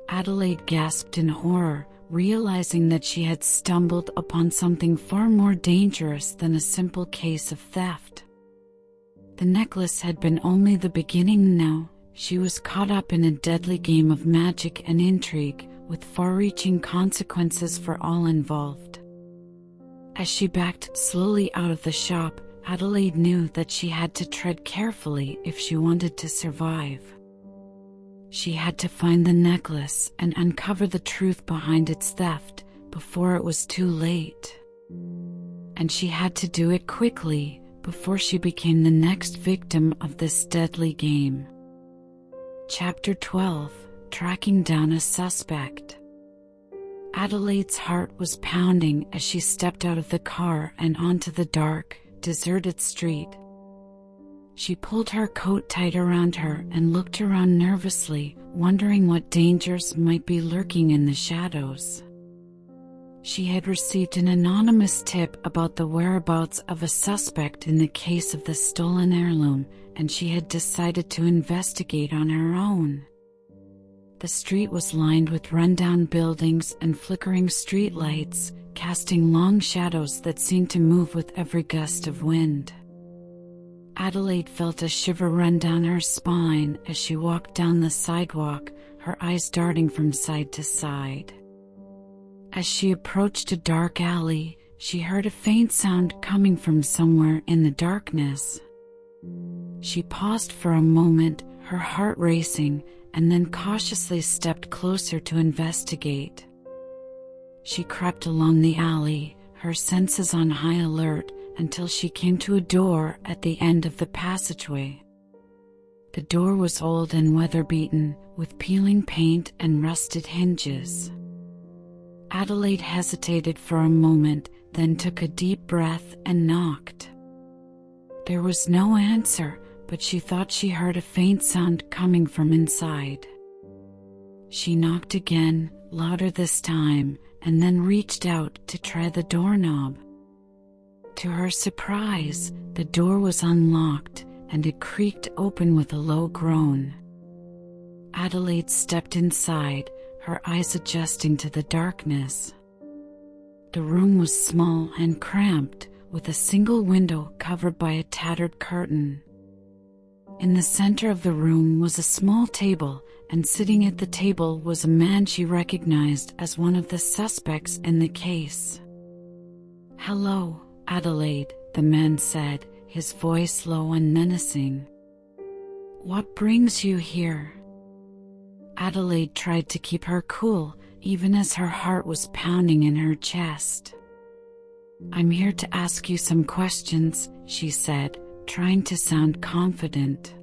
Adelaide gasped in horror, realizing that she had stumbled upon something far more dangerous than a simple case of theft. The necklace had been only the beginning now. She was caught up in a deadly game of magic and intrigue, with far-reaching consequences for all involved. As she backed slowly out of the shop, Adelaide knew that she had to tread carefully if she wanted to survive. She had to find the necklace and uncover the truth behind its theft before it was too late. And she had to do it quickly before she became the next victim of this deadly game. Chapter 12: Tracking Down a Suspect. Adelaide's heart was pounding as she stepped out of the car and onto the dark, deserted street. She pulled her coat tight around her and looked around nervously, wondering what dangers might be lurking in the shadows. She had received an anonymous tip about the whereabouts of a suspect in the case of the stolen heirloom, and she had decided to investigate on her own. The street was lined with rundown buildings and flickering streetlights, casting long shadows that seemed to move with every gust of wind. Adelaide felt a shiver run down her spine as she walked down the sidewalk, her eyes darting from side to side. As she approached a dark alley, she heard a faint sound coming from somewhere in the darkness. She paused for a moment, her heart racing, and then cautiously stepped closer to investigate. She crept along the alley, her senses on high alert, until she came to a door at the end of the passageway. The door was old and weather-beaten, with peeling paint and rusted hinges. Adelaide hesitated for a moment, then took a deep breath and knocked. There was no answer, but she thought she heard a faint sound coming from inside. She knocked again, louder this time, and then reached out to try the doorknob. To her surprise, the door was unlocked, and it creaked open with a low groan. Adelaide stepped inside, her eyes adjusting to the darkness. The room was small and cramped, with a single window covered by a tattered curtain. In the center of the room was a small table, and sitting at the table was a man she recognized as one of the suspects in the case. "Hello, Adelaide," the man said, his voice low and menacing. "What brings you here?" Adelaide tried to keep her cool, even as her heart was pounding in her chest. "I'm here to ask you some questions," she said, trying to sound confident.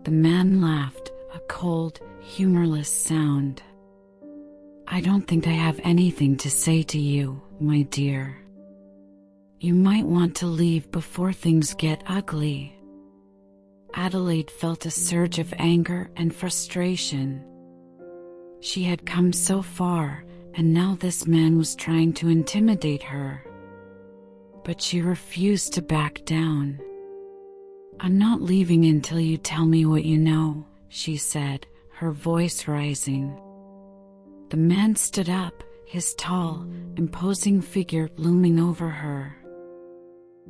The man laughed, a cold, humorless sound. "I don't think I have anything to say to you, my dear. You might want to leave before things get ugly." Adelaide felt a surge of anger and frustration. She had come so far, and now this man was trying to intimidate her. But she refused to back down. "I'm not leaving until you tell me what you know," she said, her voice rising. The man stood up, his tall, imposing figure looming over her.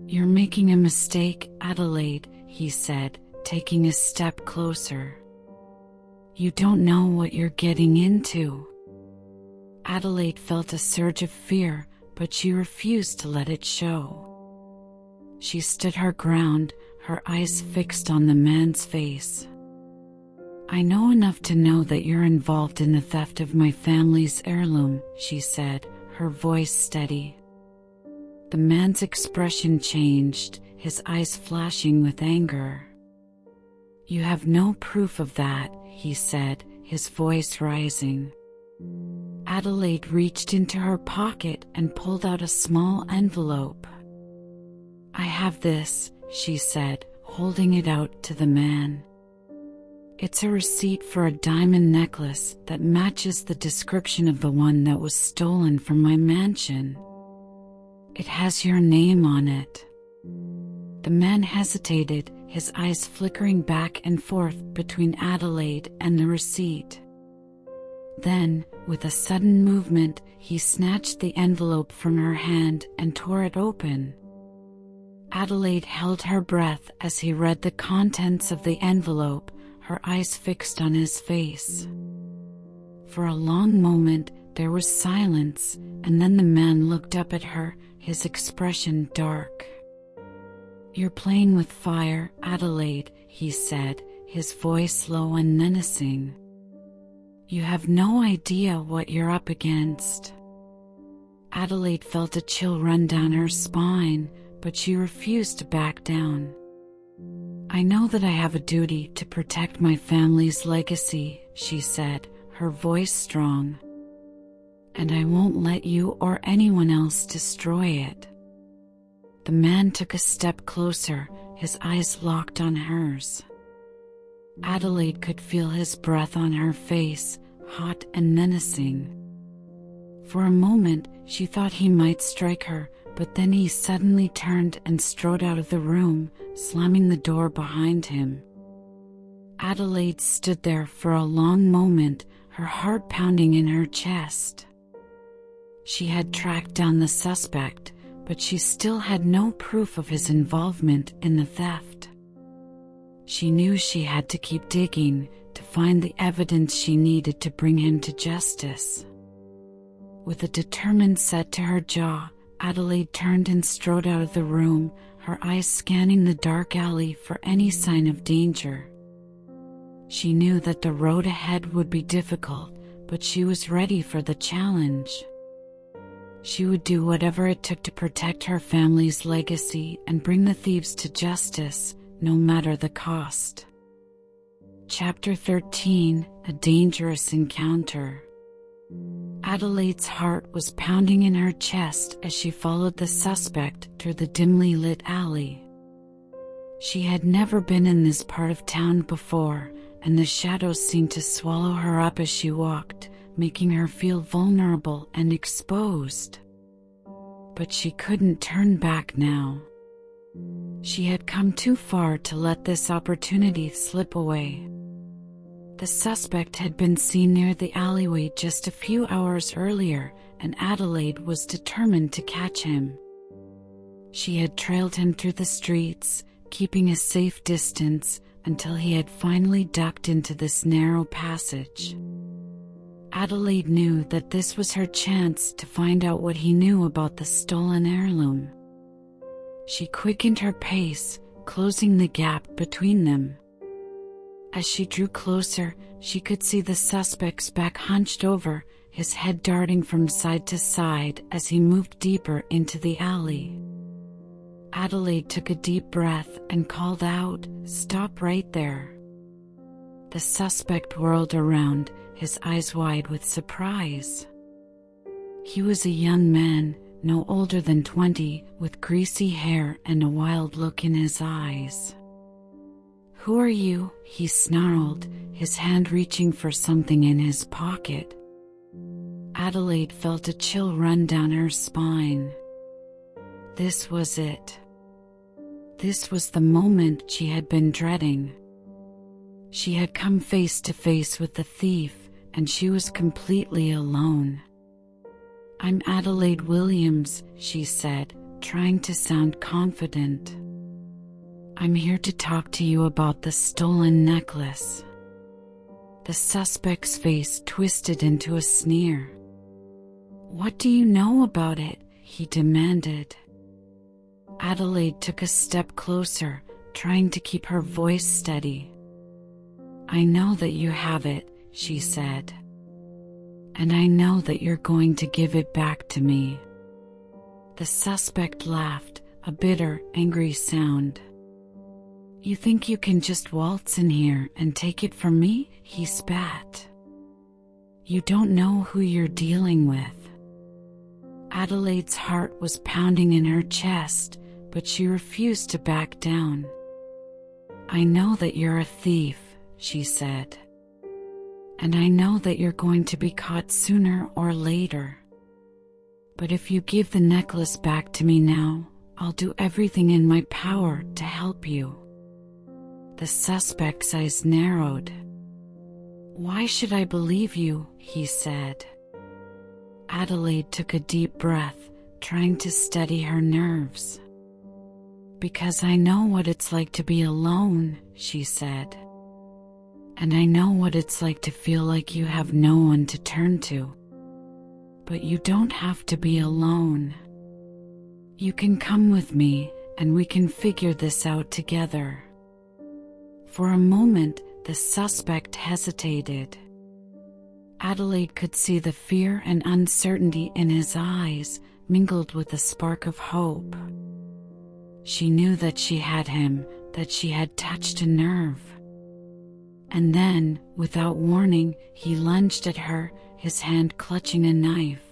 "You're making a mistake, Adelaide," he said, taking a step closer. "You don't know what you're getting into." Adelaide felt a surge of fear, but she refused to let it show. She stood her ground, her eyes fixed on the man's face. "I know enough to know that you're involved in the theft of my family's heirloom," she said, her voice steady. The man's expression changed, his eyes flashing with anger. "You have no proof of that," he said, his voice rising. Adelaide reached into her pocket and pulled out a small envelope. "I have this," she said, holding it out to the man. "It's a receipt for a diamond necklace that matches the description of the one that was stolen from my mansion. It has your name on it." The man hesitated, his eyes flickering back and forth between Adelaide and the receipt. Then, with a sudden movement, he snatched the envelope from her hand and tore it open. Adelaide held her breath as he read the contents of the envelope, her eyes fixed on his face. For a long moment, there was silence, and then the man looked up at her, his expression dark. "You're playing with fire, Adelaide," he said, his voice low and menacing. "You have no idea what you're up against." Adelaide felt a chill run down her spine, but she refused to back down. "I know that I have a duty to protect my family's legacy," she said, her voice strong. "And I won't let you or anyone else destroy it." The man took a step closer, his eyes locked on hers. Adelaide could feel his breath on her face, hot and menacing. For a moment, she thought he might strike her, but then he suddenly turned and strode out of the room, slamming the door behind him. Adelaide stood there for a long moment, her heart pounding in her chest. She had tracked down the suspect, but she still had no proof of his involvement in the theft. She knew she had to keep digging to find the evidence she needed to bring him to justice. With a determined set to her jaw, Adelaide turned and strode out of the room, her eyes scanning the dark alley for any sign of danger. She knew that the road ahead would be difficult, but she was ready for the challenge. She would do whatever it took to protect her family's legacy and bring the thieves to justice, no matter the cost. Chapter 13: A Dangerous Encounter. Adelaide's heart was pounding in her chest as she followed the suspect through the dimly lit alley. She had never been in this part of town before, and the shadows seemed to swallow her up as she walked, making her feel vulnerable and exposed. But she couldn't turn back now. She had come too far to let this opportunity slip away. The suspect had been seen near the alleyway just a few hours earlier, and Adelaide was determined to catch him. She had trailed him through the streets, keeping a safe distance, until he had finally ducked into this narrow passage. Adelaide knew that this was her chance to find out what he knew about the stolen heirloom. She quickened her pace, closing the gap between them. As she drew closer, she could see the suspect's back hunched over, his head darting from side to side as he moved deeper into the alley. Adelaide took a deep breath and called out, "Stop right there." The suspect whirled around, his eyes wide with surprise. He was a young man, no older than 20, with greasy hair and a wild look in his eyes. "Who are you?" he snarled, his hand reaching for something in his pocket. Adelaide felt a chill run down her spine. This was it. This was the moment she had been dreading. She had come face to face with the thief, and she was completely alone. "I'm Adelaide Williams," she said, trying to sound confident. "I'm here to talk to you about the stolen necklace." The suspect's face twisted into a sneer. "What do you know about it?" he demanded. Adelaide took a step closer, trying to keep her voice steady. "I know that you have it," she said. "And I know that you're going to give it back to me." The suspect laughed, a bitter, angry sound. "You think you can just waltz in here and take it from me?" he spat. "You don't know who you're dealing with." Adelaide's heart was pounding in her chest, but she refused to back down. "I know that you're a thief," she said. "And I know that you're going to be caught sooner or later. But if you give the necklace back to me now, I'll do everything in my power to help you." The suspect's eyes narrowed. "Why should I believe you?" he said. Adelaide took a deep breath, trying to steady her nerves. "Because I know what it's like to be alone," she said. "And I know what it's like to feel like you have no one to turn to. But you don't have to be alone. You can come with me, and we can figure this out together." For a moment, the suspect hesitated. Adelaide could see the fear and uncertainty in his eyes, mingled with a spark of hope. She knew that she had him, that she had touched a nerve. And then, without warning, he lunged at her, his hand clutching a knife.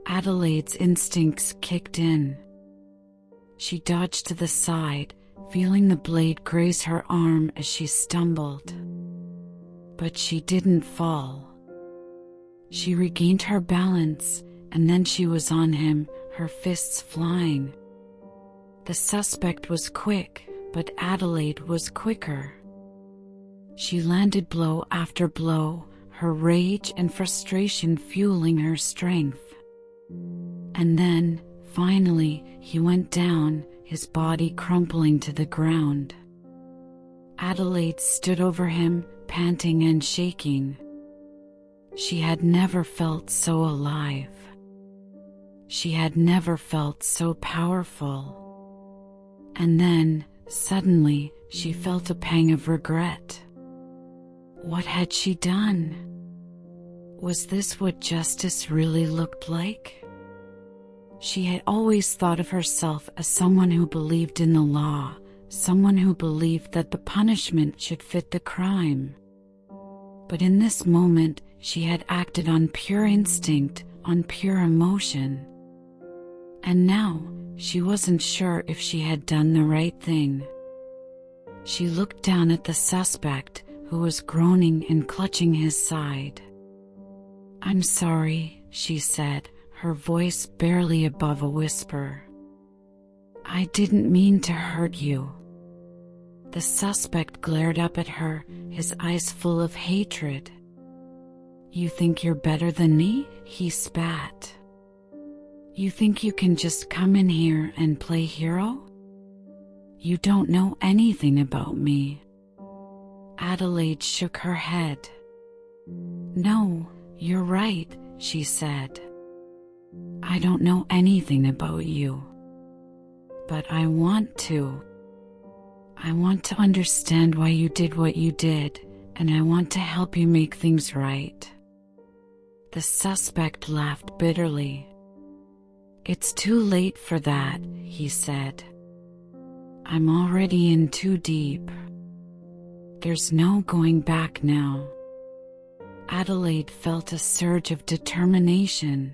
Adelaide's instincts kicked in. She dodged to the side, feeling the blade graze her arm as she stumbled. But she didn't fall. She regained her balance, and then she was on him, her fists flying. The suspect was quick, but Adelaide was quicker. She landed blow after blow, her rage and frustration fueling her strength. And then, finally, he went down, his body crumpling to the ground. Adelaide stood over him, panting and shaking. She had never felt so alive. She had never felt so powerful. And then, suddenly, she felt a pang of regret. What had she done? Was this what justice really looked like? She had always thought of herself as someone who believed in the law, someone who believed that the punishment should fit the crime. But in this moment, she had acted on pure instinct, on pure emotion. And now, she wasn't sure if she had done the right thing. She looked down at the suspect, who was groaning and clutching his side. "I'm sorry," she said, her voice barely above a whisper. "I didn't mean to hurt you." The suspect glared up at her, his eyes full of hatred. "You think you're better than me?" he spat. "You think you can just come in here and play hero? You don't know anything about me." Adelaide shook her head. "No, you're right," she said. "I don't know anything about you. But I want to. I want to understand why you did what you did, and I want to help you make things right." The suspect laughed bitterly. "It's too late for that," he said. "I'm already in too deep. There's no going back now." Adelaide felt a surge of determination.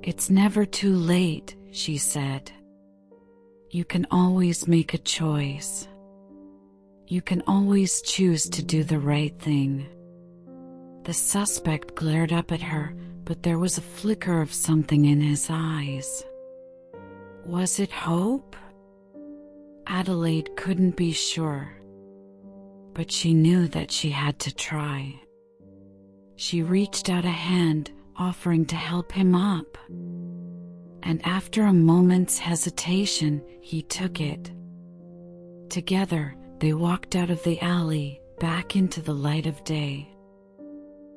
"It's never too late," she said. "You can always make a choice. You can always choose to do the right thing." The suspect glared up at her, but there was a flicker of something in his eyes. Was it hope? Adelaide couldn't be sure. But she knew that she had to try. She reached out a hand, offering to help him up. And after a moment's hesitation, he took it. Together, they walked out of the alley, back into the light of day.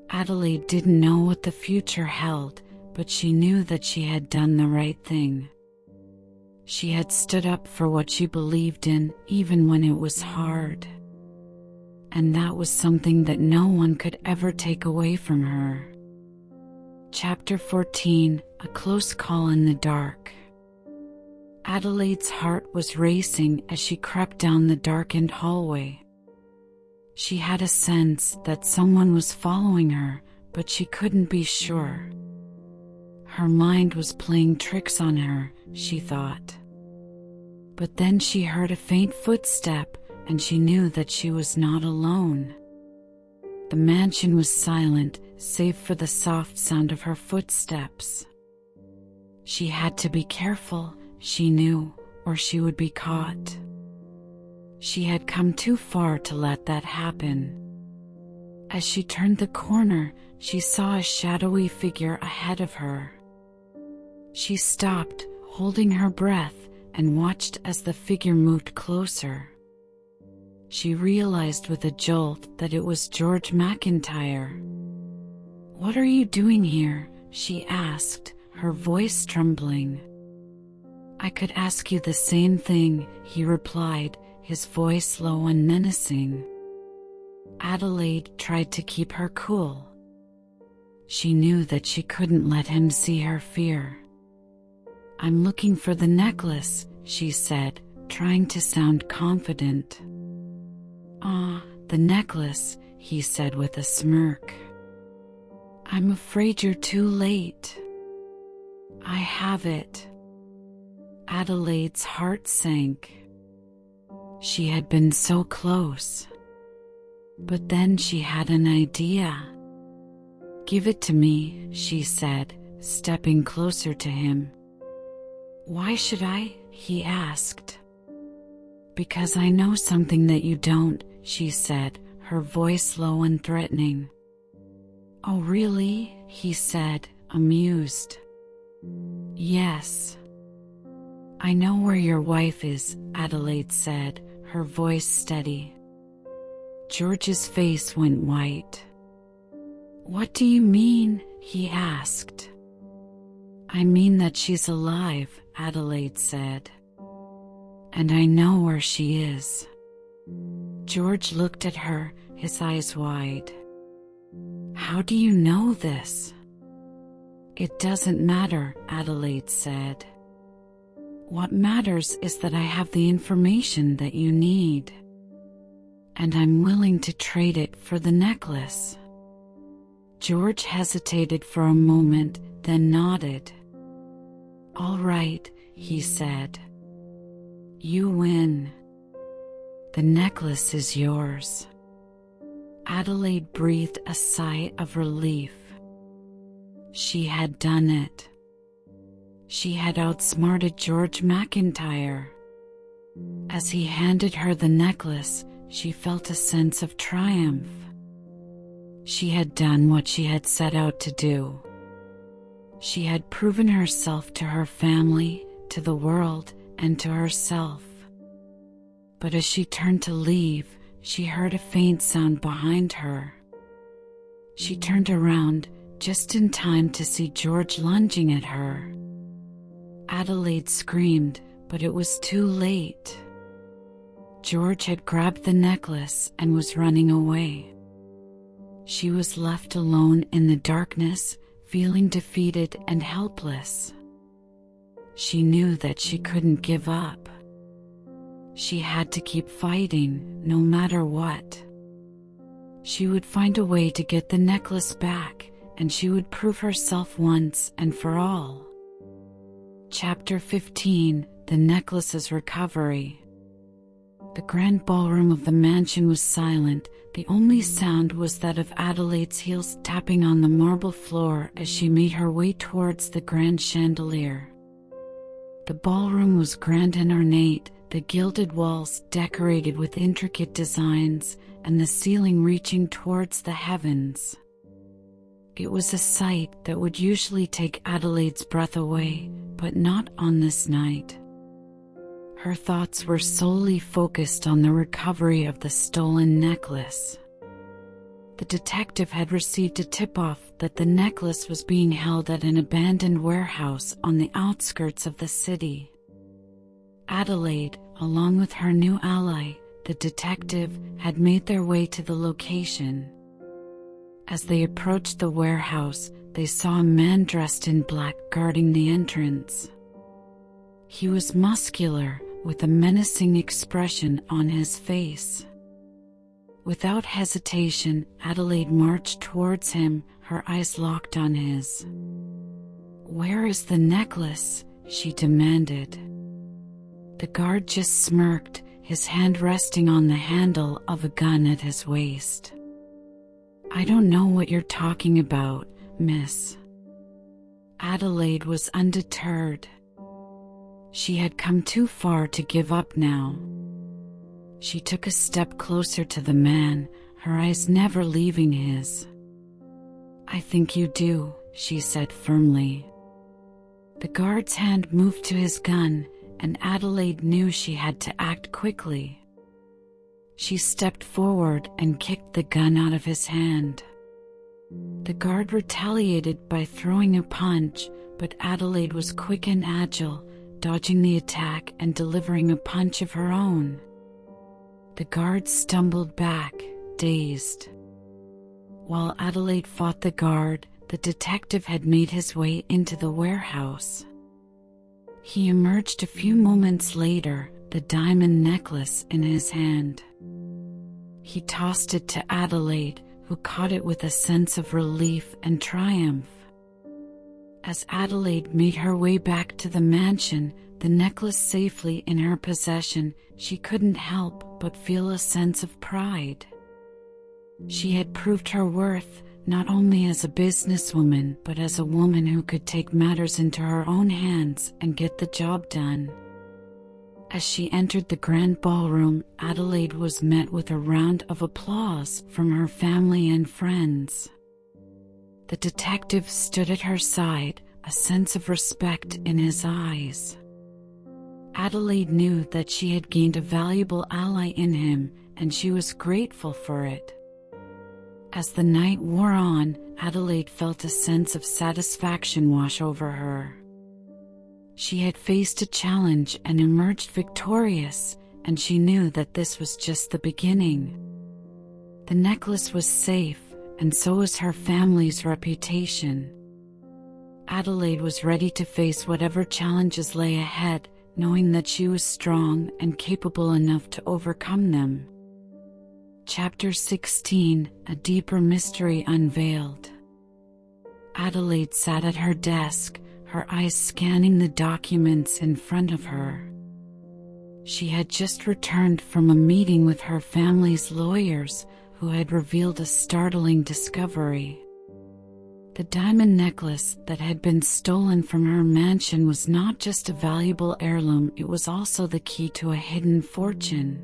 Adelaide didn't know what the future held, but she knew that she had done the right thing. She had stood up for what she believed in, even when it was hard. And that was something that no one could ever take away from her. Chapter 14, A Close Call in the Dark. Adelaide's heart was racing as she crept down the darkened hallway. She had a sense that someone was following her, but she couldn't be sure. Her mind was playing tricks on her, she thought. But then she heard a faint footstep, and she knew that she was not alone. The mansion was silent, save for the soft sound of her footsteps. She had to be careful, she knew, or she would be caught. She had come too far to let that happen. As she turned the corner, she saw a shadowy figure ahead of her. She stopped, holding her breath, and watched as the figure moved closer. She realized with a jolt that it was George McIntyre. "What are you doing here?" she asked, her voice trembling. "I could ask you the same thing," he replied, his voice low and menacing. Adelaide tried to keep her cool. She knew that she couldn't let him see her fear. "I'm looking for the necklace," she said, trying to sound confident. "Ah, the necklace," he said with a smirk. "I'm afraid you're too late." "I have it." Adelaide's heart sank. She had been so close. But then she had an idea. "Give it to me," she said, stepping closer to him. "Why should I?" he asked. "Because I know something that you don't," she said, her voice low and threatening. "Oh really?" he said, amused. "Yes. I know where your wife is," Adelaide said, her voice steady. George's face went white. "What do you mean?" he asked. "I mean that she's alive," Adelaide said. "And I know where she is." George looked at her, his eyes wide. "How do you know this?" "It doesn't matter," Adelaide said. "What matters is that I have the information that you need. And I'm willing to trade it for the necklace." George hesitated for a moment, then nodded. "All right," he said. "You win. The necklace is yours." Adelaide breathed a sigh of relief. She had done it. She had outsmarted George McIntyre. As he handed her the necklace, she felt a sense of triumph. She had done what she had set out to do. She had proven herself to her family, to the world, and to herself. But as she turned to leave, she heard a faint sound behind her. She turned around, just in time to see George lunging at her. Adelaide screamed, but it was too late. George had grabbed the necklace and was running away. She was left alone in the darkness, feeling defeated and helpless. She knew that she couldn't give up. She had to keep fighting, no matter what. She would find a way to get the necklace back, and she would prove herself once and for all. Chapter 15: The Necklace's Recovery. The grand ballroom of the mansion was silent. The only sound was that of Adelaide's heels tapping on the marble floor as she made her way towards the grand chandelier. The ballroom was grand and ornate, the gilded walls decorated with intricate designs, and the ceiling reaching towards the heavens. It was a sight that would usually take Adelaide's breath away, but not on this night. Her thoughts were solely focused on the recovery of the stolen necklace. The detective had received a tip-off that the necklace was being held at an abandoned warehouse on the outskirts of the city. Adelaide, along with her new ally, the detective, had made their way to the location. As they approached the warehouse, they saw a man dressed in black guarding the entrance. He was muscular, with a menacing expression on his face. Without hesitation, Adelaide marched towards him, her eyes locked on his. "Where is the necklace?" she demanded. The guard just smirked, his hand resting on the handle of a gun at his waist. "I don't know what you're talking about, miss." Adelaide was undeterred. She had come too far to give up now. She took a step closer to the man, her eyes never leaving his. "I think you do," she said firmly. The guard's hand moved to his gun, and Adelaide knew she had to act quickly. She stepped forward and kicked the gun out of his hand. The guard retaliated by throwing a punch, but Adelaide was quick and agile, dodging the attack and delivering a punch of her own. The guard stumbled back, dazed. While Adelaide fought the guard, the detective had made his way into the warehouse. He emerged a few moments later, the diamond necklace in his hand. He tossed it to Adelaide, who caught it with a sense of relief and triumph. As Adelaide made her way back to the mansion, the necklace safely in her possession, she couldn't help but feel a sense of pride. She had proved her worth, not only as a businesswoman but as a woman who could take matters into her own hands and get the job done. As she entered the grand ballroom, Adelaide was met with a round of applause from her family and friends. The detective stood at her side, a sense of respect in his eyes. Adelaide knew that she had gained a valuable ally in him, and she was grateful for it. As the night wore on, Adelaide felt a sense of satisfaction wash over her. She had faced a challenge and emerged victorious, and she knew that this was just the beginning. The necklace was safe, and so was her family's reputation. Adelaide was ready to face whatever challenges lay ahead, knowing that she was strong and capable enough to overcome them. Chapter 16: A Deeper Mystery Unveiled. Adelaide sat at her desk, her eyes scanning the documents in front of her. She had just returned from a meeting with her family's lawyers, who had revealed a startling discovery. The diamond necklace that had been stolen from her mansion was not just a valuable heirloom, it was also the key to a hidden fortune.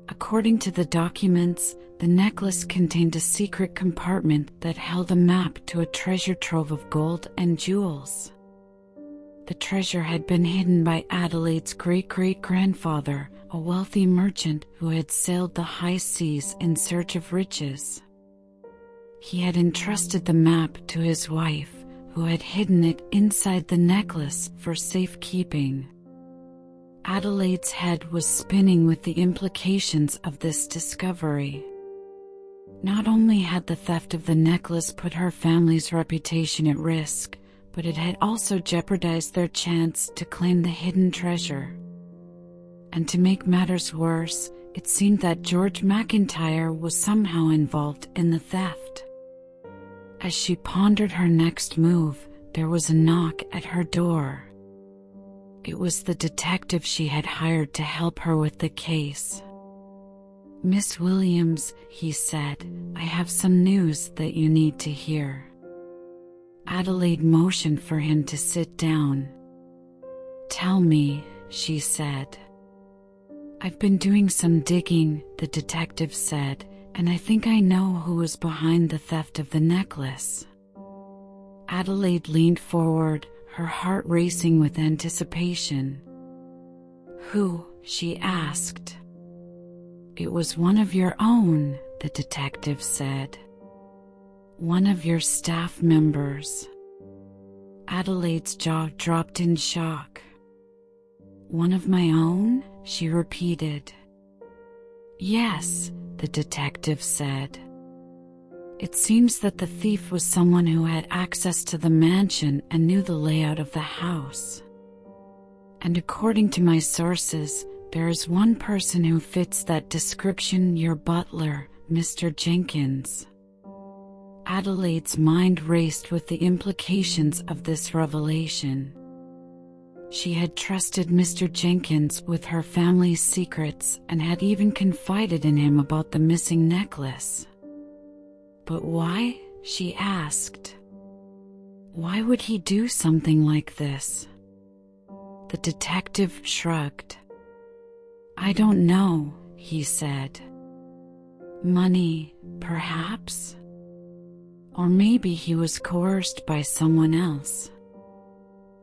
According to the documents, the necklace contained a secret compartment that held a map to a treasure trove of gold and jewels. The treasure had been hidden by Adelaide's great-great-grandfather, a wealthy merchant who had sailed the high seas in search of riches. He had entrusted the map to his wife, who had hidden it inside the necklace for safekeeping. Adelaide's head was spinning with the implications of this discovery. Not only had the theft of the necklace put her family's reputation at risk, but it had also jeopardized their chance to claim the hidden treasure. And to make matters worse, it seemed that George McIntyre was somehow involved in the theft. As she pondered her next move, there was a knock at her door. It was the detective she had hired to help her with the case. "Miss Williams," he said, "I have some news that you need to hear." Adelaide motioned for him to sit down. "Tell me," she said. "I've been doing some digging," the detective said, "and I think I know who was behind the theft of the necklace." Adelaide leaned forward, her heart racing with anticipation. "Who?" she asked. "It was one of your own," the detective said. "One of your staff members." Adelaide's jaw dropped in shock. "One of my own?" she repeated. "Yes," the detective said. "It seems that the thief was someone who had access to the mansion and knew the layout of the house. And according to my sources, there is one person who fits that description: your butler, Mr. Jenkins." Adelaide's mind raced with the implications of this revelation. She had trusted Mr. Jenkins with her family's secrets and had even confided in him about the missing necklace. But why? She asked. Why would he do something like this? The detective shrugged. "I don't know," he said. "Money, perhaps? Or maybe he was coerced by someone else."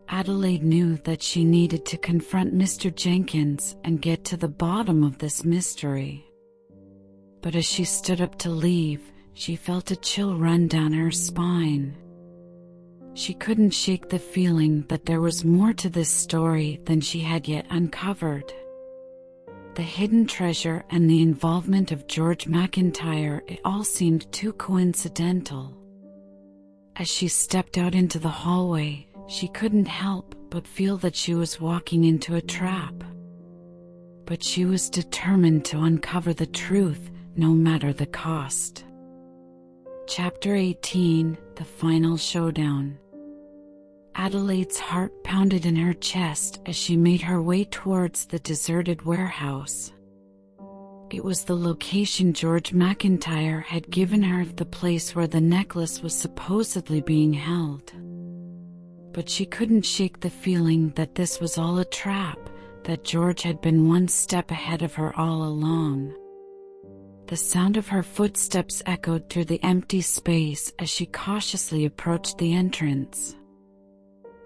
Adelaide knew that she needed to confront Mr. Jenkins and get to the bottom of this mystery. But as she stood up to leave, she felt a chill run down her spine. She couldn't shake the feeling that there was more to this story than she had yet uncovered. The hidden treasure and the involvement of George McIntyre, it all seemed too coincidental. As she stepped out into the hallway, she couldn't help but feel that she was walking into a trap. But she was determined to uncover the truth, no matter the cost. Chapter 18: The Final Showdown. Adelaide's heart pounded in her chest as she made her way towards the deserted warehouse. It was the location George McIntyre had given her of the place where the necklace was supposedly being held. But she couldn't shake the feeling that this was all a trap, that George had been one step ahead of her all along. The sound of her footsteps echoed through the empty space as she cautiously approached the entrance.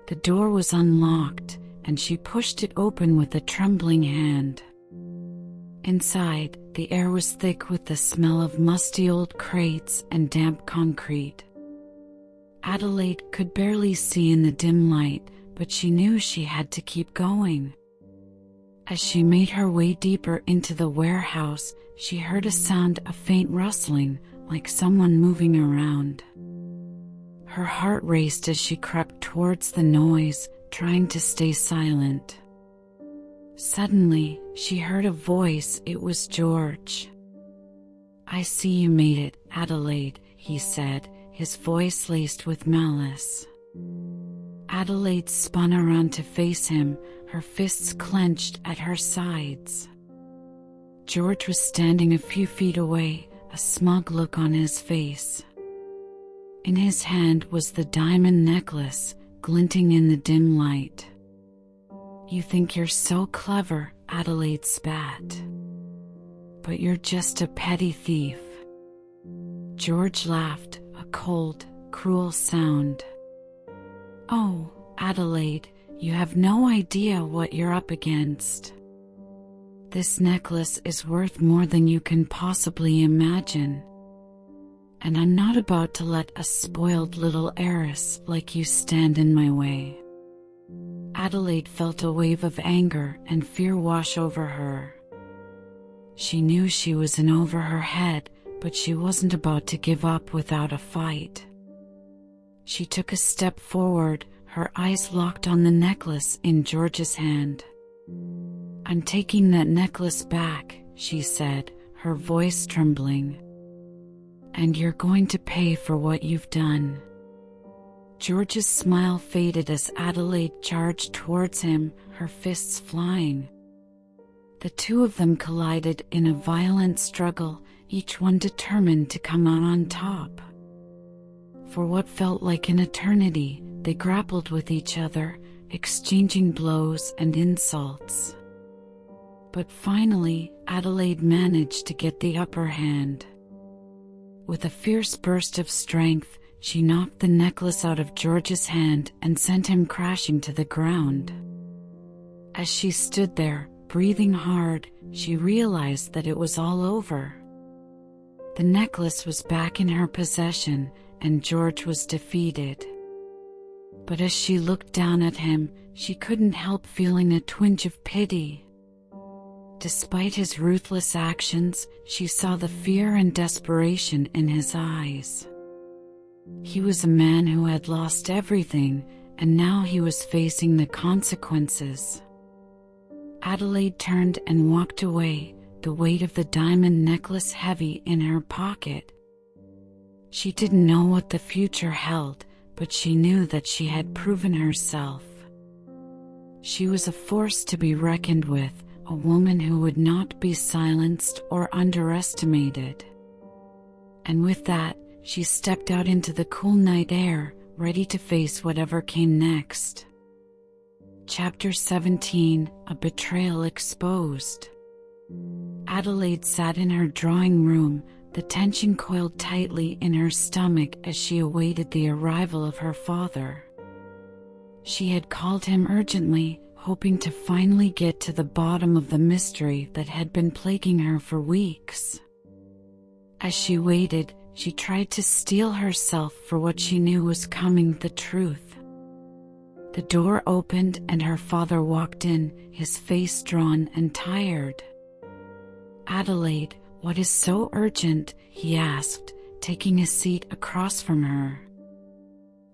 The door was unlocked, and she pushed it open with a trembling hand. Inside, the air was thick with the smell of musty old crates and damp concrete. Adelaide could barely see in the dim light, but she knew she had to keep going. As she made her way deeper into the warehouse, she heard a sound of faint rustling, like someone moving around. Her heart raced as she crept towards the noise, trying to stay silent. Suddenly, she heard a voice. It was George. "I see you made it, Adelaide," he said, his voice laced with malice. Adelaide spun around to face him, her fists clenched at her sides. George was standing a few feet away, a smug look on his face. In his hand was the diamond necklace, glinting in the dim light. "You think you're so clever," Adelaide spat. "But you're just a petty thief." George laughed, a cold, cruel sound. "Oh, Adelaide, you have no idea what you're up against. This necklace is worth more than you can possibly imagine. And I'm not about to let a spoiled little heiress like you stand in my way." Adelaide felt a wave of anger and fear wash over her. She knew she was in over her head, but she wasn't about to give up without a fight. She took a step forward, her eyes locked on the necklace in George's hand. "I'm taking that necklace back," she said, her voice trembling. "And you're going to pay for what you've done." George's smile faded as Adelaide charged towards him, her fists flying. The two of them collided in a violent struggle, each one determined to come out on top. For what felt like an eternity, they grappled with each other, exchanging blows and insults. But finally, Adelaide managed to get the upper hand. With a fierce burst of strength, she knocked the necklace out of George's hand and sent him crashing to the ground. As she stood there, breathing hard, she realized that it was all over. The necklace was back in her possession, and George was defeated. But as she looked down at him, she couldn't help feeling a twinge of pity. Despite his ruthless actions, she saw the fear and desperation in his eyes. He was a man who had lost everything, and now he was facing the consequences. Adelaide turned and walked away, the weight of the diamond necklace heavy in her pocket. She didn't know what the future held, but she knew that she had proven herself. She was a force to be reckoned with, a woman who would not be silenced or underestimated. And with that, she stepped out into the cool night air, ready to face whatever came next. Chapter 17: A Betrayal Exposed. Adelaide sat in her drawing room, the tension coiled tightly in her stomach as she awaited the arrival of her father. She had called him urgently, hoping to finally get to the bottom of the mystery that had been plaguing her for weeks. As she waited, she tried to steel herself for what she knew was coming: the truth. The door opened and her father walked in, his face drawn and tired. "Adelaide, what is so urgent?" he asked, taking a seat across from her.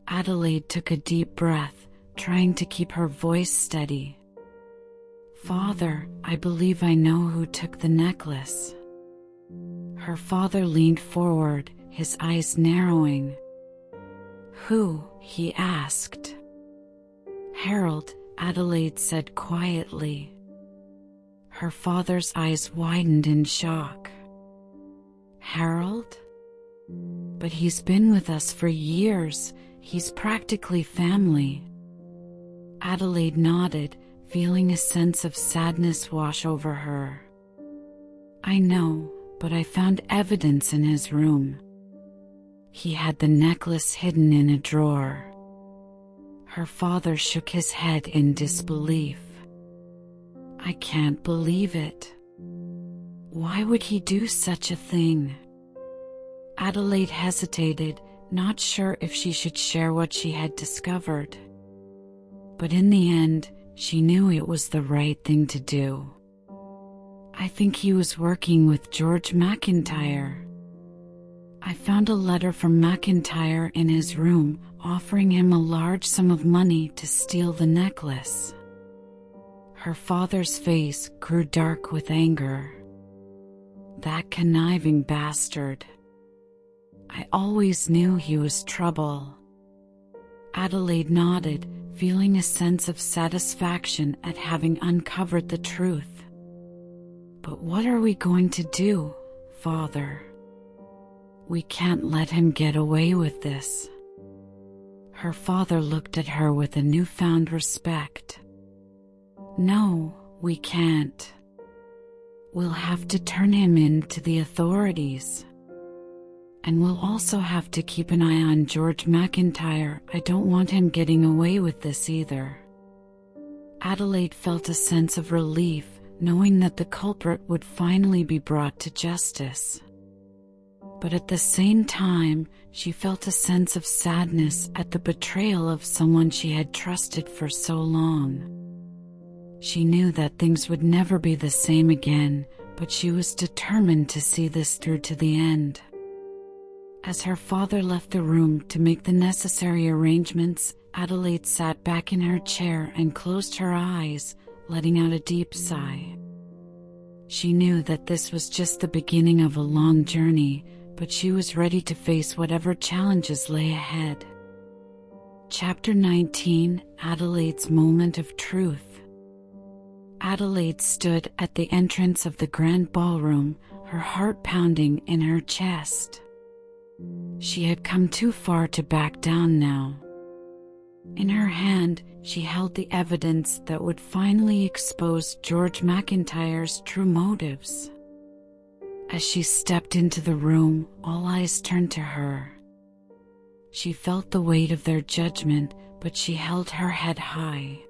Adelaide took a deep breath, trying to keep her voice steady. "Father, I believe I know who took the necklace." Her father leaned forward, his eyes narrowing. "Who?" he asked. "Harold," Adelaide said quietly. Her father's eyes widened in shock. "Harold? But he's been with us for years, he's practically family." Adelaide nodded, feeling a sense of sadness wash over her. "I know, but I found evidence in his room. He had the necklace hidden in a drawer." Her father shook his head in disbelief. "I can't believe it. Why would he do such a thing?" Adelaide hesitated, not sure if she should share what she had discovered. But in the end, she knew it was the right thing to do. "I think he was working with George McIntyre. I found a letter from McIntyre in his room offering him a large sum of money to steal the necklace." Her father's face grew dark with anger. "That conniving bastard. I always knew he was trouble." Adelaide nodded, feeling a sense of satisfaction at having uncovered the truth. "But what are we going to do, Father? We can't let him get away with this." Her father looked at her with a newfound respect. "No, we can't. We'll have to turn him in to the authorities. And we'll also have to keep an eye on George McIntyre. I don't want him getting away with this either." Adelaide felt a sense of relief, knowing that the culprit would finally be brought to justice. But at the same time, she felt a sense of sadness at the betrayal of someone she had trusted for so long. She knew that things would never be the same again, but she was determined to see this through to the end. As her father left the room to make the necessary arrangements, Adelaide sat back in her chair and closed her eyes, letting out a deep sigh. She knew that this was just the beginning of a long journey, but she was ready to face whatever challenges lay ahead. Chapter 19: Adelaide's Moment of Truth. Adelaide stood at the entrance of the grand ballroom, her heart pounding in her chest. She had come too far to back down now. In her hand, she held the evidence that would finally expose George McIntyre's true motives. As she stepped into the room, all eyes turned to her. She felt the weight of their judgment, but she held her head high.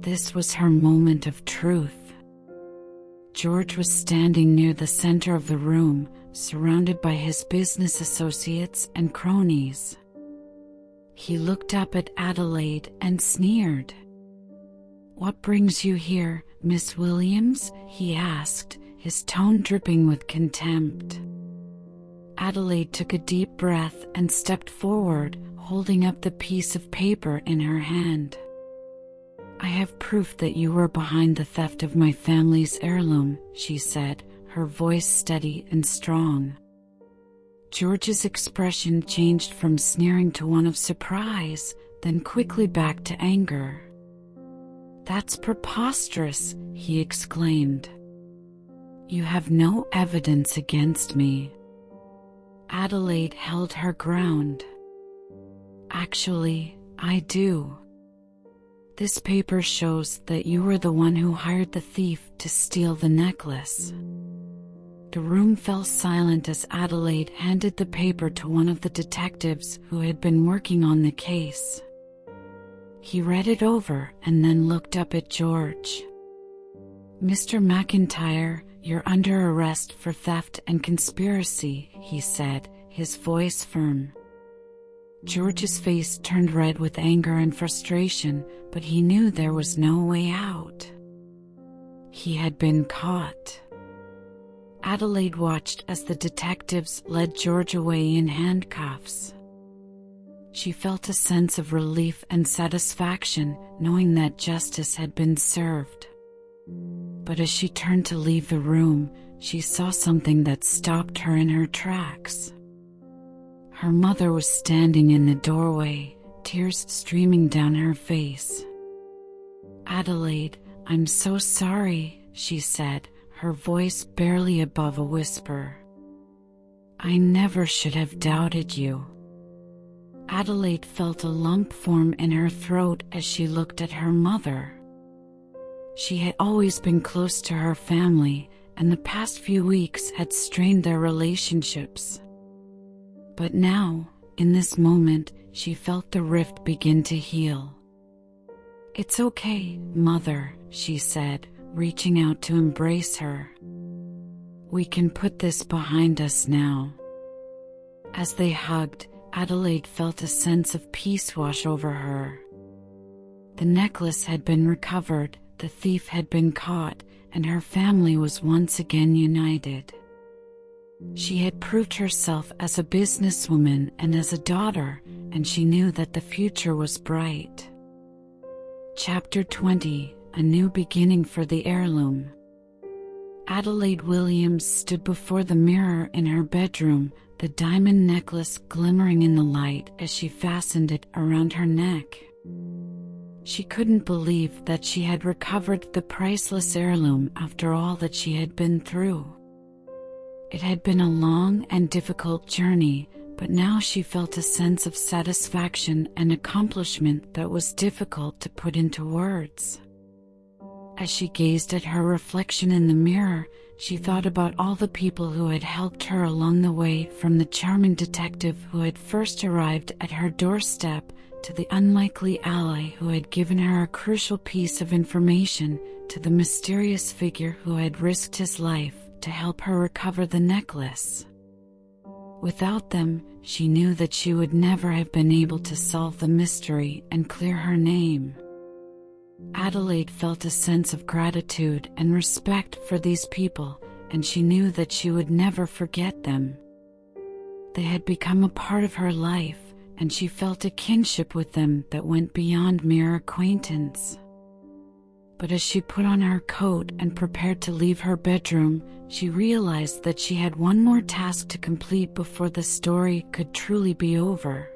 This was her moment of truth. George was standing near the center of the room, surrounded by his business associates and cronies. He looked up at Adelaide and sneered. "What brings you here, Miss Williams?" he asked, his tone dripping with contempt. Adelaide took a deep breath and stepped forward, holding up the piece of paper in her hand. "I have proof that you were behind the theft of my family's heirloom," she said, her voice steady and strong. George's expression changed from sneering to one of surprise, then quickly back to anger. "That's preposterous," he exclaimed. "You have no evidence against me." Adelaide held her ground. "Actually, I do. This paper shows that you were the one who hired the thief to steal the necklace." The room fell silent as Adelaide handed the paper to one of the detectives who had been working on the case. He read it over and then looked up at George. "Mr. McIntyre, you're under arrest for theft and conspiracy," he said, his voice firm. George's face turned red with anger and frustration, but he knew there was no way out. He had been caught. Adelaide watched as the detectives led George away in handcuffs. She felt a sense of relief and satisfaction, knowing that justice had been served. But as she turned to leave the room, she saw something that stopped her in her tracks. Her mother was standing in the doorway, tears streaming down her face. "Adelaide, I'm so sorry," she said, her voice barely above a whisper. "I never should have doubted you." Adelaide felt a lump form in her throat as she looked at her mother. She had always been close to her family, and the past few weeks had strained their relationships. But now, in this moment, she felt the rift begin to heal. "It's okay, Mother," she said, reaching out to embrace her. "We can put this behind us now." As they hugged, Adelaide felt a sense of peace wash over her. The necklace had been recovered, the thief had been caught, and her family was once again united. She had proved herself as a businesswoman and as a daughter, and she knew that the future was bright. Chapter 20: A New Beginning for the Heirloom. Adelaide Williams stood before the mirror in her bedroom, the diamond necklace glimmering in the light as she fastened it around her neck. She couldn't believe that she had recovered the priceless heirloom after all that she had been through. It had been a long and difficult journey, but now she felt a sense of satisfaction and accomplishment that was difficult to put into words. As she gazed at her reflection in the mirror, she thought about all the people who had helped her along the way, from the charming detective who had first arrived at her doorstep, to the unlikely ally who had given her a crucial piece of information, to the mysterious figure who had risked his life to help her recover the necklace. Without them, she knew that she would never have been able to solve the mystery and clear her name. Adelaide felt a sense of gratitude and respect for these people, and she knew that she would never forget them. They had become a part of her life, and she felt a kinship with them that went beyond mere acquaintance. But as she put on her coat and prepared to leave her bedroom, she realized that she had one more task to complete before the story could truly be over.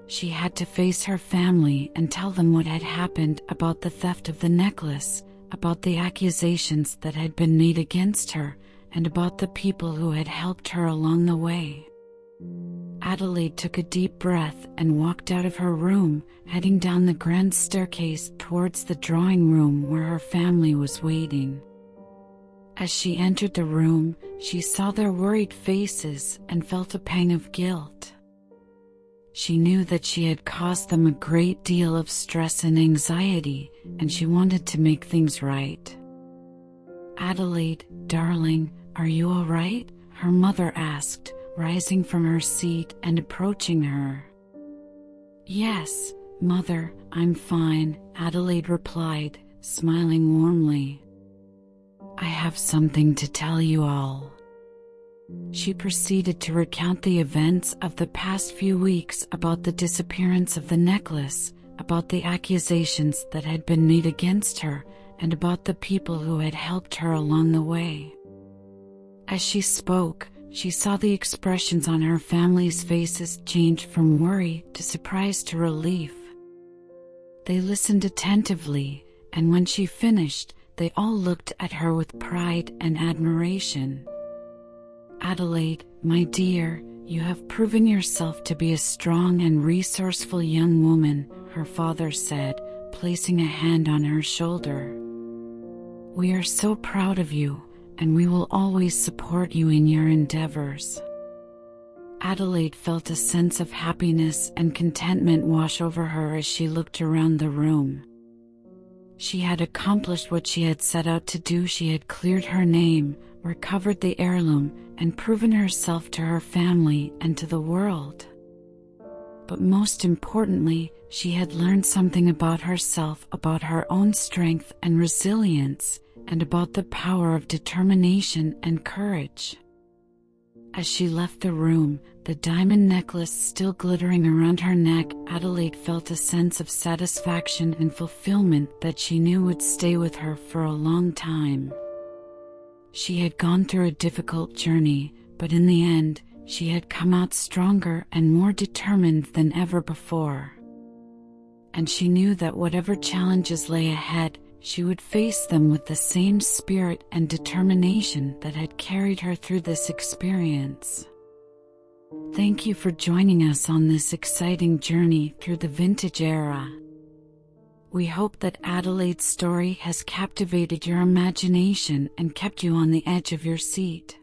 She had to face her family and tell them what had happened about the theft of the necklace, about the accusations that had been made against her, and about the people who had helped her along the way. Adelaide took a deep breath and walked out of her room, heading down the grand staircase towards the drawing room where her family was waiting. As she entered the room, she saw their worried faces and felt a pang of guilt. She knew that she had caused them a great deal of stress and anxiety, and she wanted to make things right. "Adelaide, darling, are you all right?" her mother asked, rising from her seat and approaching her. "Yes, Mother, I'm fine," Adelaide replied, smiling warmly. "I have something to tell you all." She proceeded to recount the events of the past few weeks, about the disappearance of the necklace, about the accusations that had been made against her, and about the people who had helped her along the way. As she spoke, she saw the expressions on her family's faces change from worry to surprise to relief. They listened attentively, and when she finished, they all looked at her with pride and admiration. "Adelaide, my dear, you have proven yourself to be a strong and resourceful young woman," her father said, placing a hand on her shoulder. "We are so proud of you, and we will always support you in your endeavors." Adelaide felt a sense of happiness and contentment wash over her as she looked around the room. She had accomplished what she had set out to do. She had cleared her name, recovered the heirloom, and proven herself to her family and to the world. But most importantly, she had learned something about herself, about her own strength and resilience, and about the power of determination and courage. As she left the room, the diamond necklace still glittering around her neck, Adelaide felt a sense of satisfaction and fulfillment that she knew would stay with her for a long time. She had gone through a difficult journey, but in the end, she had come out stronger and more determined than ever before. And she knew that whatever challenges lay ahead, she would face them with the same spirit and determination that had carried her through this experience. Thank you for joining us on this exciting journey through the vintage era. We hope that Adelaide's story has captivated your imagination and kept you on the edge of your seat.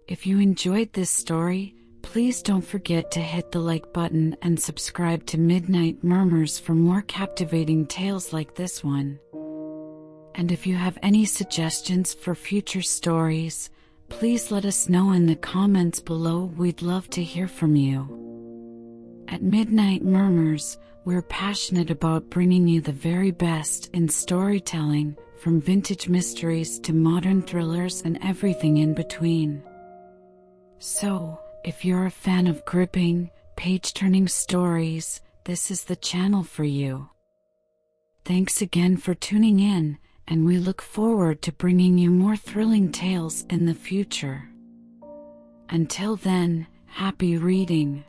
If you enjoyed this story, please don't forget to hit the like button and subscribe to Midnight Murmurs for more captivating tales like this one. And if you have any suggestions for future stories, please let us know in the comments below. We'd love to hear from you. At Midnight Murmurs, we're passionate about bringing you the very best in storytelling, from vintage mysteries to modern thrillers and everything in between. So, if you're a fan of gripping, page-turning stories, this is the channel for you. Thanks again for tuning in, and we look forward to bringing you more thrilling tales in the future. Until then, happy reading!